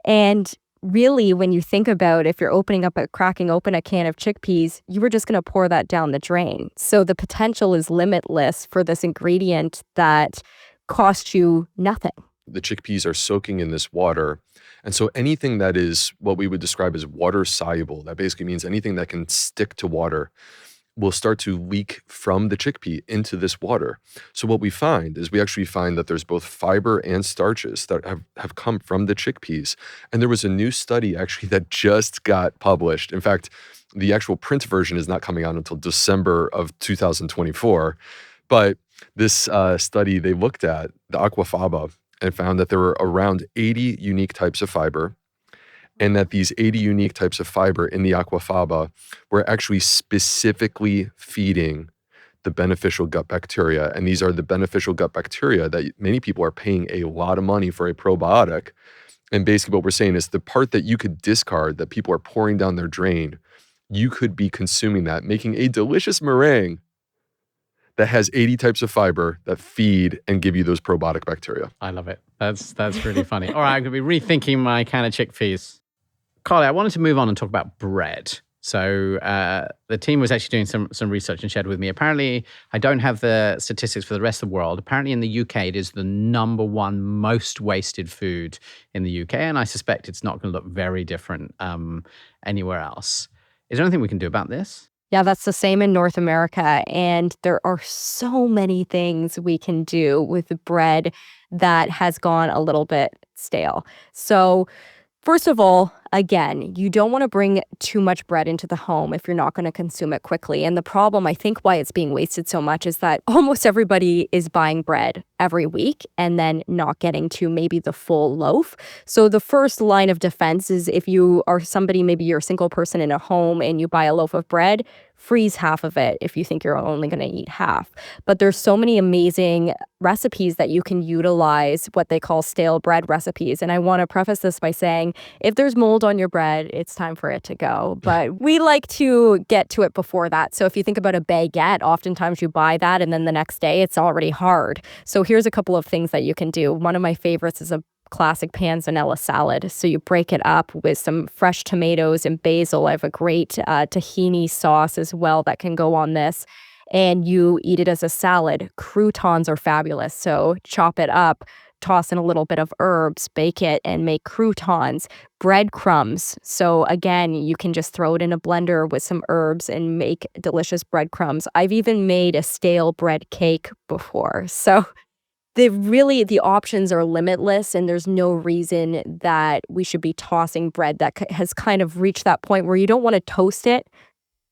And really, when you think about if you're cracking open a can of chickpeas, you were just going to pour that down the drain. So the potential is limitless for this ingredient that costs you nothing. The chickpeas are soaking in this water. And so anything that is what we would describe as water soluble, that basically means anything that can stick to water, will start to leak from the chickpea into this water. So what we find is we actually find that there's both fiber and starches that have come from the chickpeas. And there was a new study actually that just got published. In fact, the actual print version is not coming out until December of 2024. But this study, they looked at the aquafaba and found that there were around 80 unique types of fiber, and that these 80 unique types of fiber in the aquafaba were actually specifically feeding the beneficial gut bacteria. And these are the beneficial gut bacteria that many people are paying a lot of money for a probiotic. And basically what we're saying is the part that you could discard, that people are pouring down their drain, you could be consuming that, making a delicious meringue that has 80 types of fiber that feed and give you those probiotic bacteria. I love it. That's really funny. All right, I'm going to be rethinking my can of chickpeas. Carleigh, I wanted to move on and talk about bread. So the team was actually doing some research and shared with me. Apparently, I don't have the statistics for the rest of the world. Apparently in the UK, it is the number 1 most wasted food in the UK. And I suspect it's not going to look very different anywhere else. Is there anything we can do about this? Yeah, that's the same in North America. And there are so many things we can do with bread that has gone a little bit stale. So First of all, again, you don't want to bring too much bread into the home if you're not going to consume it quickly. And the problem, I think, why it's being wasted so much is that almost everybody is buying bread every week and then not getting to maybe the full loaf. So the first line of defense is if you are somebody, maybe you're a single person in a home and you buy a loaf of bread, freeze half of it if you think you're only going to eat half. But there's so many amazing recipes that you can utilize, what they call stale bread recipes. And I want to preface this by saying, if there's mold on your bread, it's time for it to go. But we like to get to it before that. So if you think about a baguette, oftentimes you buy that and then the next day it's already hard. So here's a couple of things that you can do. One of my favorites is a classic panzanella salad. So you break it up with some fresh tomatoes and basil. I have a great tahini sauce as well that can go on this. And you eat it as a salad. Croutons are fabulous. So chop it up, toss in a little bit of herbs, bake it, and make croutons. Breadcrumbs. So again, you can just throw it in a blender with some herbs and make delicious breadcrumbs. I've even made a stale bread cake before. So the options are limitless, and there's no reason that we should be tossing bread that has kind of reached that point where you don't want to toast it.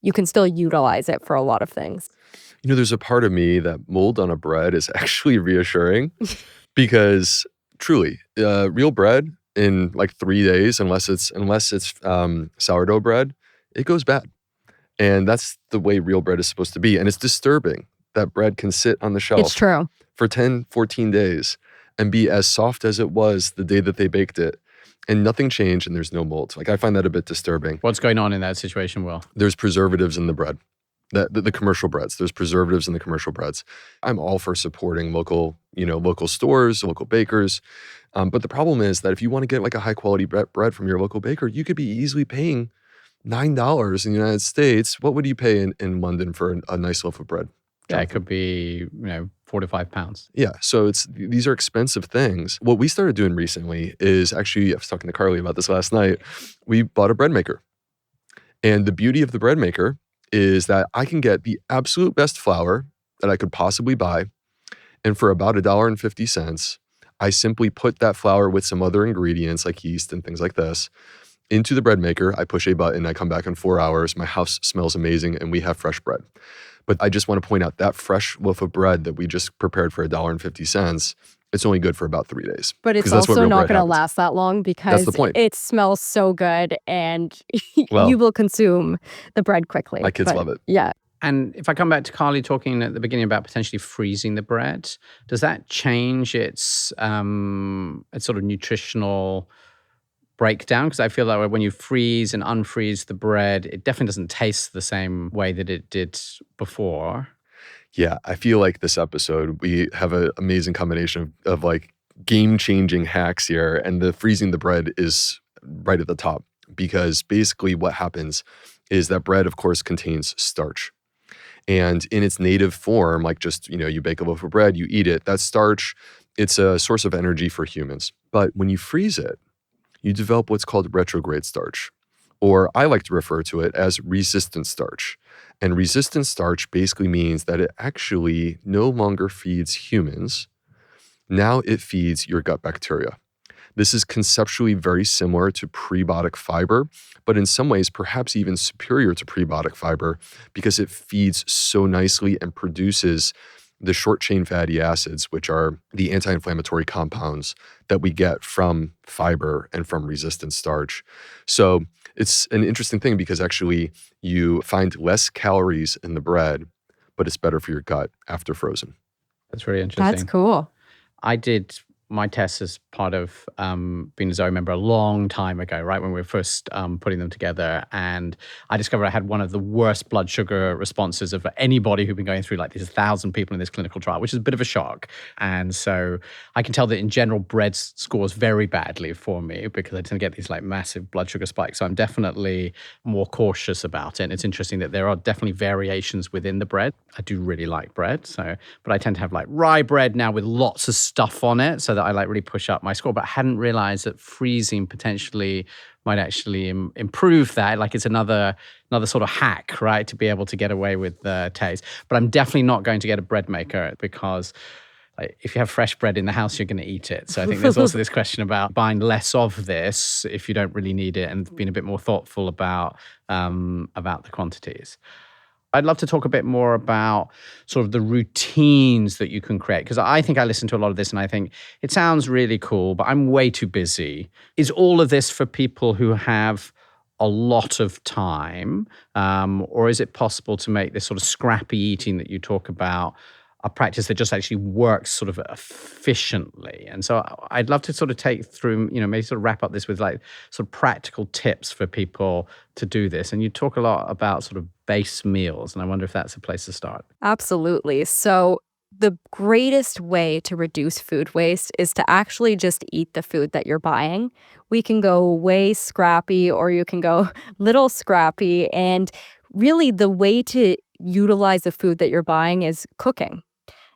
You can still utilize it for a lot of things. There's a part of me that mold on a bread is actually reassuring because truly, real bread in like 3 days, unless it's sourdough bread, it goes bad. And that's the way real bread is supposed to be. And it's disturbing that bread can sit on the shelf. It's true. For 10, 14 days and be as soft as it was the day that they baked it. And nothing changed and there's no mold. Like, I find that a bit disturbing. What's going on in that situation, Will? There's preservatives in the bread, the commercial breads. There's preservatives in the commercial breads. I'm all for supporting local stores, local bakers. But the problem is that if you want to get like a high quality bread from your local baker, you could be easily paying $9 in the United States. What would you pay in London for a nice loaf of bread? Yeah, it could be, 4 to 5 pounds. Yeah, so these are expensive things. What we started doing recently is actually, I was talking to Carleigh about this last night, we bought a bread maker. And the beauty of the bread maker is that I can get the absolute best flour that I could possibly buy. And for about $1.50, I simply put that flour with some other ingredients like yeast and things like this into the bread maker. I push a button, I come back in 4 hours, my house smells amazing, and we have fresh bread. But I just want to point out that fresh loaf of bread that we just prepared for $1.50, it's only good for about 3 days. But it's also not going to last that long because that's the point. It smells so good and you will consume the bread quickly. My kids love it. Yeah. And if I come back to Carleigh talking at the beginning about potentially freezing the bread, does that change its sort of nutritional breakdown? Because I feel like when you freeze and unfreeze the bread, it definitely doesn't taste the same way that it did before. Yeah, I feel like this episode, we have an amazing combination of like game-changing hacks here, and the freezing the bread is right at the top because basically what happens is that bread, of course, contains starch. And in its native form, like just, you bake a loaf of bread, you eat it, that starch, it's a source of energy for humans. But when you freeze it, you develop what's called retrograde starch, or I like to refer to it as resistant starch. And resistant starch basically means that it actually no longer feeds humans. Now it feeds your gut bacteria. This is conceptually very similar to prebiotic fiber, but in some ways perhaps even superior to prebiotic fiber because it feeds so nicely and produces the short-chain fatty acids, which are the anti-inflammatory compounds that we get from fiber and from resistant starch. So it's an interesting thing because actually you find less calories in the bread, but it's better for your gut after frozen. That's really interesting. That's cool. I did my tests as part of being a Zoe member a long time ago, right, when we were first putting them together. And I discovered I had one of the worst blood sugar responses of anybody who'd been going through like these 1,000 people in this clinical trial, which is a bit of a shock. And so I can tell that in general, bread scores very badly for me because I tend to get these like massive blood sugar spikes. So I'm definitely more cautious about it. And it's interesting that there are definitely variations within the bread. I do really like bread. But I tend to have like rye bread now with lots of stuff on it. So that I like really push up my score, but I hadn't realized that freezing potentially might actually improve that. Like it's another sort of hack, right, to be able to get away with the taste. But I'm definitely not going to get a bread maker because like, if you have fresh bread in the house, you're going to eat it. So I think there's also this question about buying less of this if you don't really need it, and being a bit more thoughtful about the quantities. I'd love to talk a bit more about sort of the routines that you can create, because I think I listen to a lot of this and I think it sounds really cool, but I'm way too busy. Is all of this for people who have a lot of time, or is it possible to make this sort of scrappy eating that you talk about a practice that just actually works sort of efficiently? And so I'd love to sort of take through, maybe sort of wrap up this with like sort of practical tips for people to do this. And you talk a lot about sort of base meals, and I wonder if that's a place to start. Absolutely. So the greatest way to reduce food waste is to actually just eat the food that you're buying. We can go way scrappy, or you can go little scrappy. And really, the way to utilize the food that you're buying is cooking.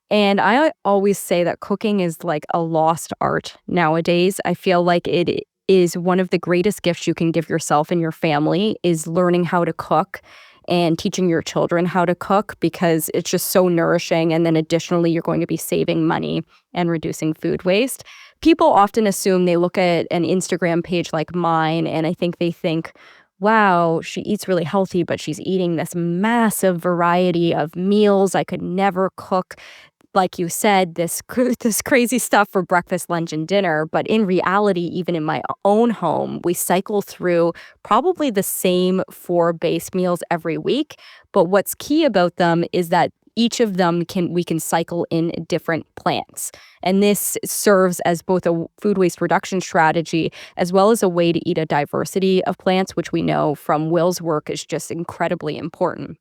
And I always say that cooking is like a lost art nowadays. I feel like it is one of the greatest gifts you can give yourself and your family, is learning how to cook and teaching your children how to cook, because it's just so nourishing. And then additionally, you're going to be saving money and reducing food waste. People often assume, they look at an Instagram page like mine, and I think they think, wow, she eats really healthy, but she's eating this massive variety of meals. I could never cook, like you said, this crazy stuff for breakfast, lunch, and dinner. But in reality, even in my own home, we cycle through probably the same 4 base meals every week. But what's key about them is that each of them we can cycle in different plants. And this serves as both a food waste reduction strategy as well as a way to eat a diversity of plants, which we know from Will's work is just incredibly important.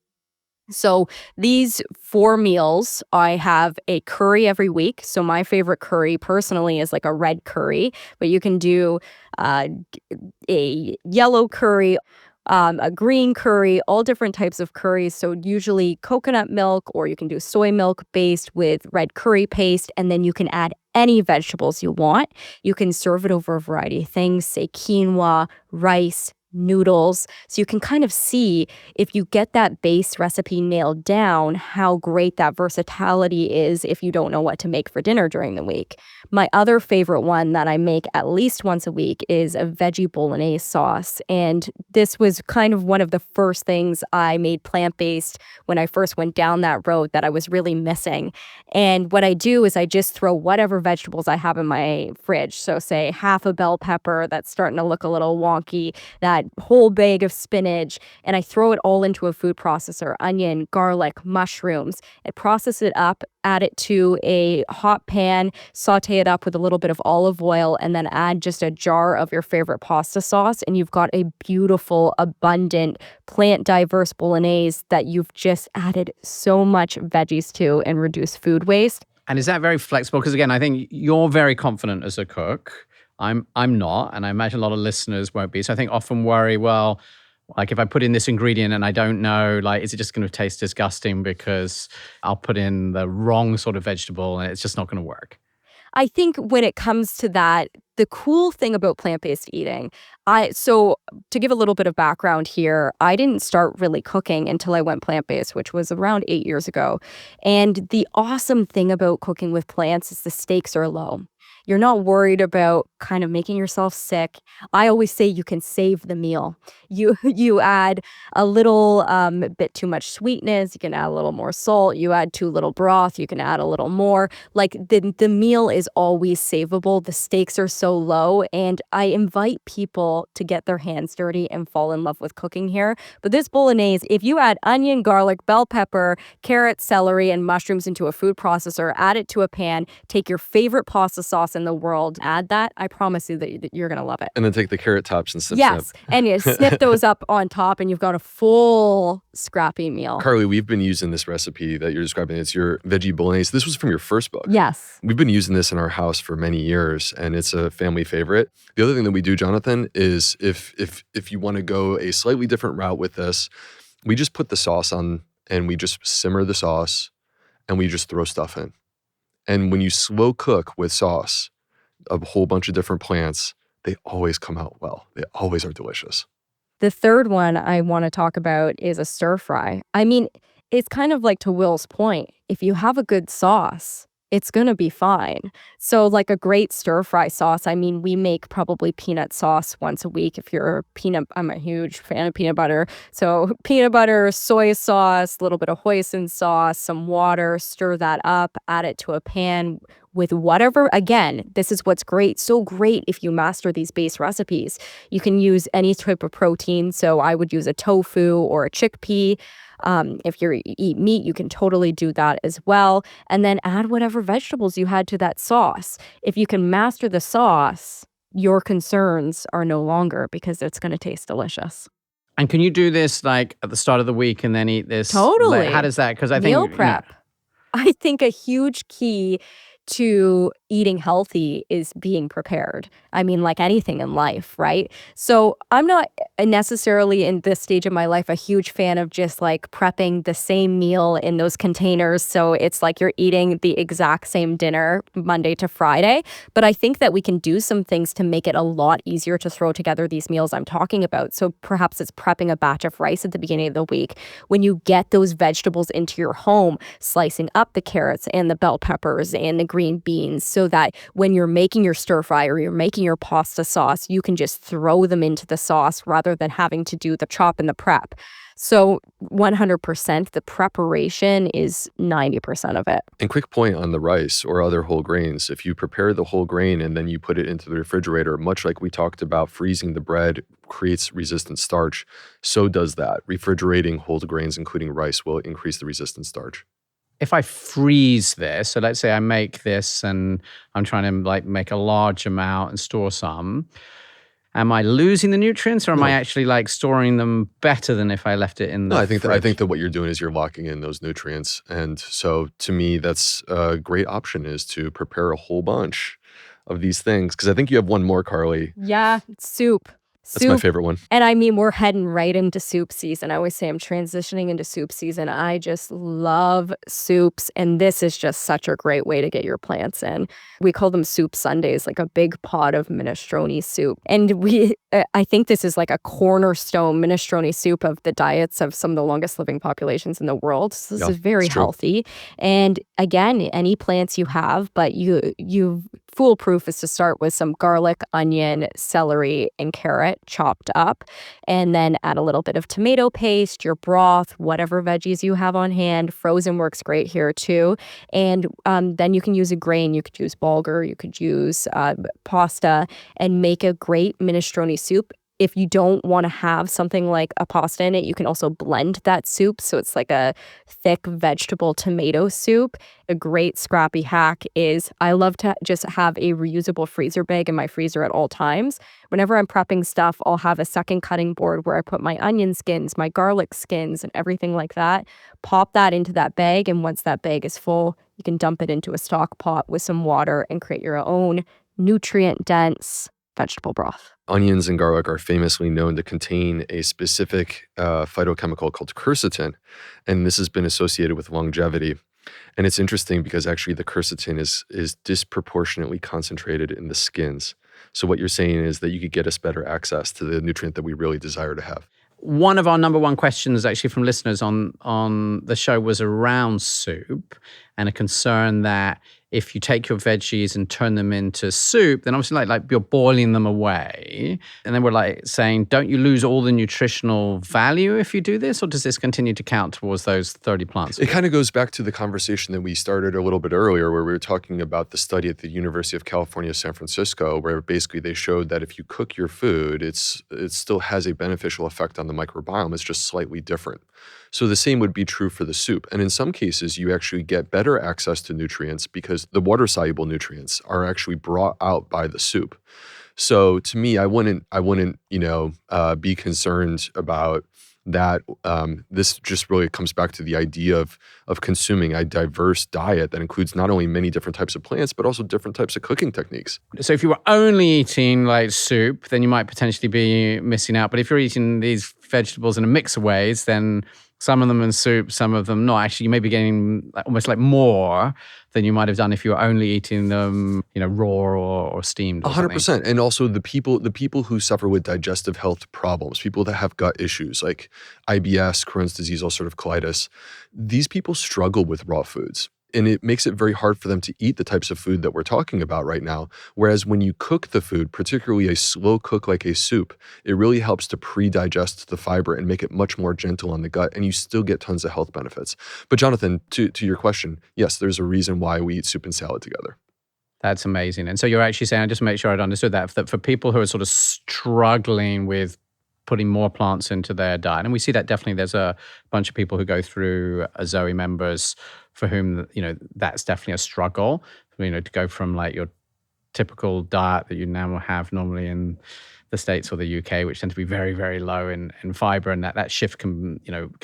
So these 4 meals, I have a curry every week. So my favorite curry personally is like a red curry, but you can do a yellow curry, a green curry, all different types of curries. So usually coconut milk, or you can do soy milk based with red curry paste, and then you can add any vegetables you want. You can serve it over a variety of things, say quinoa, rice, noodles. So you can kind of see, if you get that base recipe nailed down, how great that versatility is if you don't know what to make for dinner during the week. My other favorite one that I make at least once a week is a veggie bolognese sauce. And this was kind of one of the first things I made plant-based when I first went down that road that I was really missing. And what I do is I just throw whatever vegetables I have in my fridge. So say half a bell pepper that's starting to look a little wonky, that whole bag of spinach, and I throw it all into a food processor, onion, garlic, mushrooms, and process it up, add it to a hot pan, saute it up with a little bit of olive oil, and then add just a jar of your favorite pasta sauce, and you've got a beautiful, abundant, plant diverse bolognese that you've just added so much veggies to and reduced food waste. And is that very flexible? Because again, I think you're very confident as a cook. I'm not, and I imagine a lot of listeners won't be. So I think often worry, well, like if I put in this ingredient and I don't know, like, is it just going to taste disgusting because I'll put in the wrong sort of vegetable and it's just not going to work? I think when it comes to that, the cool thing about plant-based eating, so to give a little bit of background here, I didn't start really cooking until I went plant-based, which was around 8 years ago. And the awesome thing about cooking with plants is the stakes are low. You're not worried about kind of making yourself sick. I always say you can save the meal. You add a little bit too much sweetness, you can add a little more salt. You add too little broth, you can add a little more. Like the meal is always savable. The stakes are so low, and I invite people to get their hands dirty and fall in love with cooking here. But this bolognese, if you add onion, garlic, bell pepper, carrot, celery, and mushrooms into a food processor, add it to a pan, take your favorite pasta sauce in the world, add that, I promise you that you're going to love it. And then take the carrot tops and snip. Yes, and you snip those up on top, and you've got a full scrappy meal. Carleigh, we've been using this recipe that you're describing. It's your veggie bolognese. This was from your first book. Yes. We've been using this in our house for many years, and it's a family favorite. The other thing that we do, Jonathan, is if you want to go a slightly different route with this, we just put the sauce on, and we just simmer the sauce, and we just throw stuff in. And when you slow cook with sauce, a whole bunch of different plants, they always come out well. They always are delicious. The third one I want to talk about is a stir fry. I mean, it's kind of like, to Will's point, if you have a good sauce, it's going to be fine. So like a great stir fry sauce, I mean, we make probably peanut sauce once a week. If you're a peanut, I'm a huge fan of peanut butter. So peanut butter, soy sauce, a little bit of hoisin sauce, some water, stir that up, add it to a pan with whatever. Again, this is what's great. So great if you master these base recipes. You can use any type of protein. So I would use a tofu or a chickpea. If you eat meat, you can totally do that as well. And then add whatever vegetables you had to that sauce. If you can master the sauce, your concerns are no longer because it's going to taste delicious. And can you do this like at the start of the week and then eat this? Totally. How does that? Because I think meal prep. I think a huge key to eating healthy is being prepared. I mean, like anything in life, right? So I'm not necessarily in this stage of my life a huge fan of just like prepping the same meal in those containers. So it's like you're eating the exact same dinner Monday to Friday. But I think that we can do some things to make it a lot easier to throw together these meals I'm talking about. So perhaps it's prepping a batch of rice at the beginning of the week. When you get those vegetables into your home, slicing up the carrots and the bell peppers and the green beans so that when you're making your stir fry or you're making your pasta sauce, you can just throw them into the sauce rather than having to do the chop and the prep. So 100%, the preparation is 90% of it. And quick point on the rice or other whole grains. If you prepare the whole grain and then you put it into the refrigerator, much like we talked about freezing the bread creates resistant starch, so does that. Refrigerating whole grains, including rice, will increase the resistant starch. If I freeze this, so let's say I make this and I'm trying to like make a large amount and store some, am I losing the nutrients or am I actually like storing them better than if I left it in the fridge? I think that what you're doing is you're locking in those nutrients. And so to me, that's a great option is to prepare a whole bunch of these things. Because I think you have one more, Carleigh. Yeah, soup. That's my favorite one. And I mean, we're heading right into soup season. I always say I'm transitioning into soup season. I just love soups. And this is just such a great way to get your plants in. We call them soup Sundays, like a big pot of minestrone soup. And I think this is like a cornerstone minestrone soup of the diets of some of the longest living populations in the world. So this is very healthy. And again, any plants you have, but you foolproof is to start with some garlic, onion, celery, and carrot chopped up, and then add a little bit of tomato paste, your broth, whatever veggies you have on hand. Frozen works great here too. And then you can use a grain. You could use bulgur, you could use pasta, and make a great minestrone soup. If you don't want to have something like a pasta in it, you can also blend that soup. So it's like a thick vegetable tomato soup. A great scrappy hack is I love to just have a reusable freezer bag in my freezer at all times. Whenever I'm prepping stuff, I'll have a second cutting board where I put my onion skins, my garlic skins, and everything like that. Pop that into that bag. And once that bag is full, you can dump it into a stock pot with some water and create your own nutrient-dense vegetable broth. Onions and garlic are famously known to contain a specific phytochemical called quercetin, and this has been associated with longevity. And it's interesting because actually the quercetin is disproportionately concentrated in the skins. So what you're saying is that you could get us better access to the nutrient that we really desire to have. One of our number one questions actually from listeners on the show was around soup and a concern that if you take your veggies and turn them into soup, then obviously like you're boiling them away. And then we're like saying, don't you lose all the nutritional value if you do this? Or does this continue to count towards those 30 plants? It kind of goes back to the conversation that we started a little bit earlier where we were talking about the study at the University of California, San Francisco, where basically they showed that if you cook your food, it still has a beneficial effect on the microbiome. It's just slightly different. So the same would be true for the soup. And in some cases, you actually get better access to nutrients because the water-soluble nutrients are actually brought out by the soup. So to me, I wouldn't be concerned about that. This just really comes back to the idea of consuming a diverse diet that includes not only many different types of plants, but also different types of cooking techniques. So if you were only eating like soup, then you might potentially be missing out. But if you're eating these vegetables in a mix of ways, then some of them in soup, some of them not. Actually, you may be getting almost like more than you might have done if you were only eating them, raw or steamed. 100%. And also the people who suffer with digestive health problems, people that have gut issues like IBS, Crohn's disease, ulcerative colitis, these people struggle with raw foods. And it makes it very hard for them to eat the types of food that we're talking about right now. Whereas when you cook the food, particularly a slow cook like a soup, it really helps to pre-digest the fiber and make it much more gentle on the gut, and you still get tons of health benefits. But Jonathan, to your question, yes, there's a reason why we eat soup and salad together. That's amazing. And so you're actually saying, just to make sure I'd understood that for people who are sort of struggling with putting more plants into their diet, and we see that definitely there's a bunch of people who go through Zoe members for whom, that's definitely a struggle, to go from like your typical diet that you now have normally in the States or the UK, which tend to be very, very low in fiber, and that shift can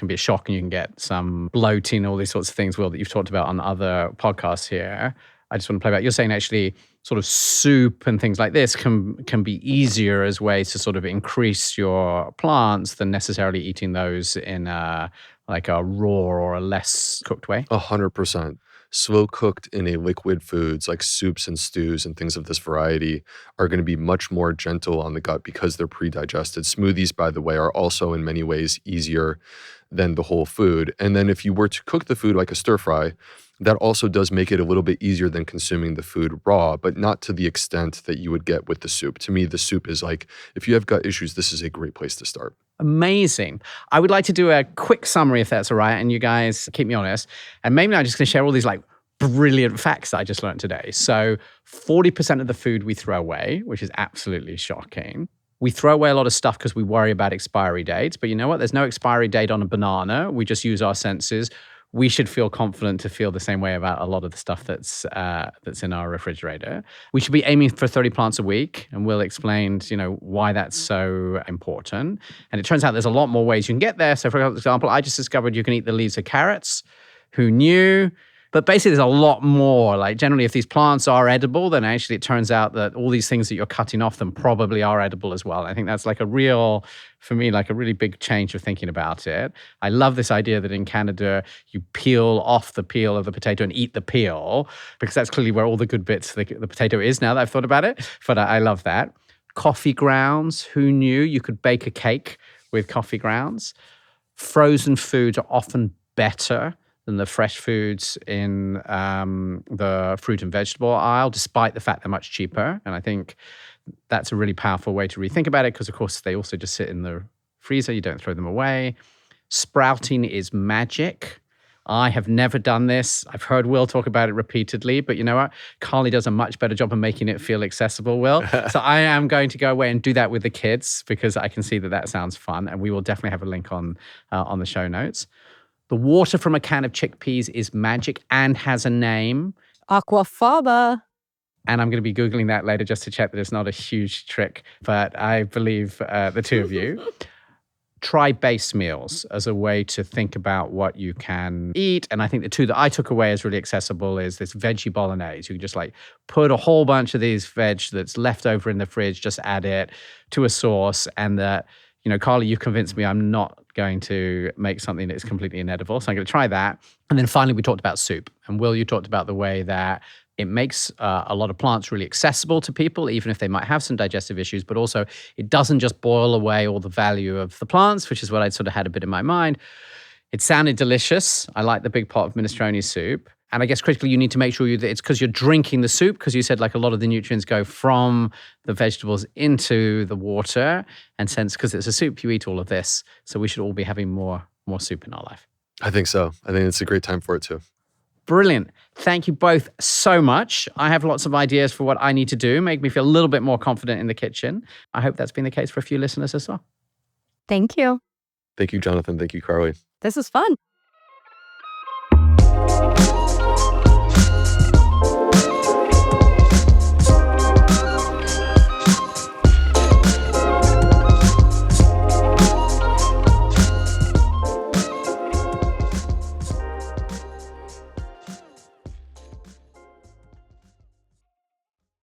be a shock, and you can get some bloating, all these sorts of things, Will, that you've talked about on other podcasts here. I just want to play back. You're saying actually sort of soup and things like this can be easier as ways to sort of increase your plants than necessarily eating those in a raw or a less cooked way? 100%. Slow cooked in a liquid foods like soups and stews and things of this variety are going to be much more gentle on the gut because they're pre-digested. Smoothies, by the way, are also in many ways easier than the whole food. And then if you were to cook the food like a stir fry, that also does make it a little bit easier than consuming the food raw, but not to the extent that you would get with the soup. To me, the soup is like, if you have gut issues, this is a great place to start. Amazing. I would like to do a quick summary, if that's all right, and you guys keep me honest. And maybe I'm just going to share all these brilliant facts that I just learned today. So 40% of the food we throw away, which is absolutely shocking. We throw away a lot of stuff because we worry about expiry dates. But you know what? There's no expiry date on a banana. We just use our senses. We should feel confident to feel the same way about a lot of the stuff that's in our refrigerator. We should be aiming for 30 plants a week, and Will explained, why that's so important. And it turns out there's a lot more ways you can get there. So, for example, I just discovered you can eat the leaves of carrots. Who knew? But basically, there's a lot more. Like generally, if these plants are edible, then actually it turns out that all these things that you're cutting off them probably are edible as well. And I think that's for me, a really big change of thinking about it. I love this idea that in Canada, you peel off the peel of the potato and eat the peel, because that's clearly where all the good bits, the potato is now that I've thought about it. But I love that. Coffee grounds. Who knew you could bake a cake with coffee grounds? Frozen foods are often better than the fresh foods in the fruit and vegetable aisle, despite the fact they're much cheaper. And I think that's a really powerful way to rethink about it, because, of course, they also just sit in the freezer. You don't throw them away. Sprouting is magic. I have never done this. I've heard Will talk about it repeatedly, but you know what? Carleigh does a much better job of making it feel accessible, Will. So I am going to go away and do that with the kids, because I can see that sounds fun. And we will definitely have a link on the show notes. The water from a can of chickpeas is magic and has a name. Aquafaba. And I'm going to be Googling that later just to check that it's not a huge trick, but I believe the two of you. Try base meals as a way to think about what you can eat. And I think the two that I took away as really accessible is this veggie bolognese. You can just put a whole bunch of these veg that's left over in the fridge, just add it to a sauce, and that, Carleigh, you convinced me I'm not going to make something that is completely inedible. So I'm going to try that. And then finally, we talked about soup. And Will, you talked about the way that it makes a lot of plants really accessible to people, even if they might have some digestive issues, but also it doesn't just boil away all the value of the plants, which is what I'd sort of had a bit in my mind. It sounded delicious. I like the big pot of minestrone soup. And I guess critically, you need to make sure that it's because you're drinking the soup, because you said a lot of the nutrients go from the vegetables into the water. And since, because it's a soup, you eat all of this. So we should all be having more soup in our life. I think so. I think it's a great time for it too. Brilliant. Thank you both so much. I have lots of ideas for what I need to do, make me feel a little bit more confident in the kitchen. I hope that's been the case for a few listeners as well. Thank you. Thank you, Jonathan. Thank you, Carleigh. This is fun.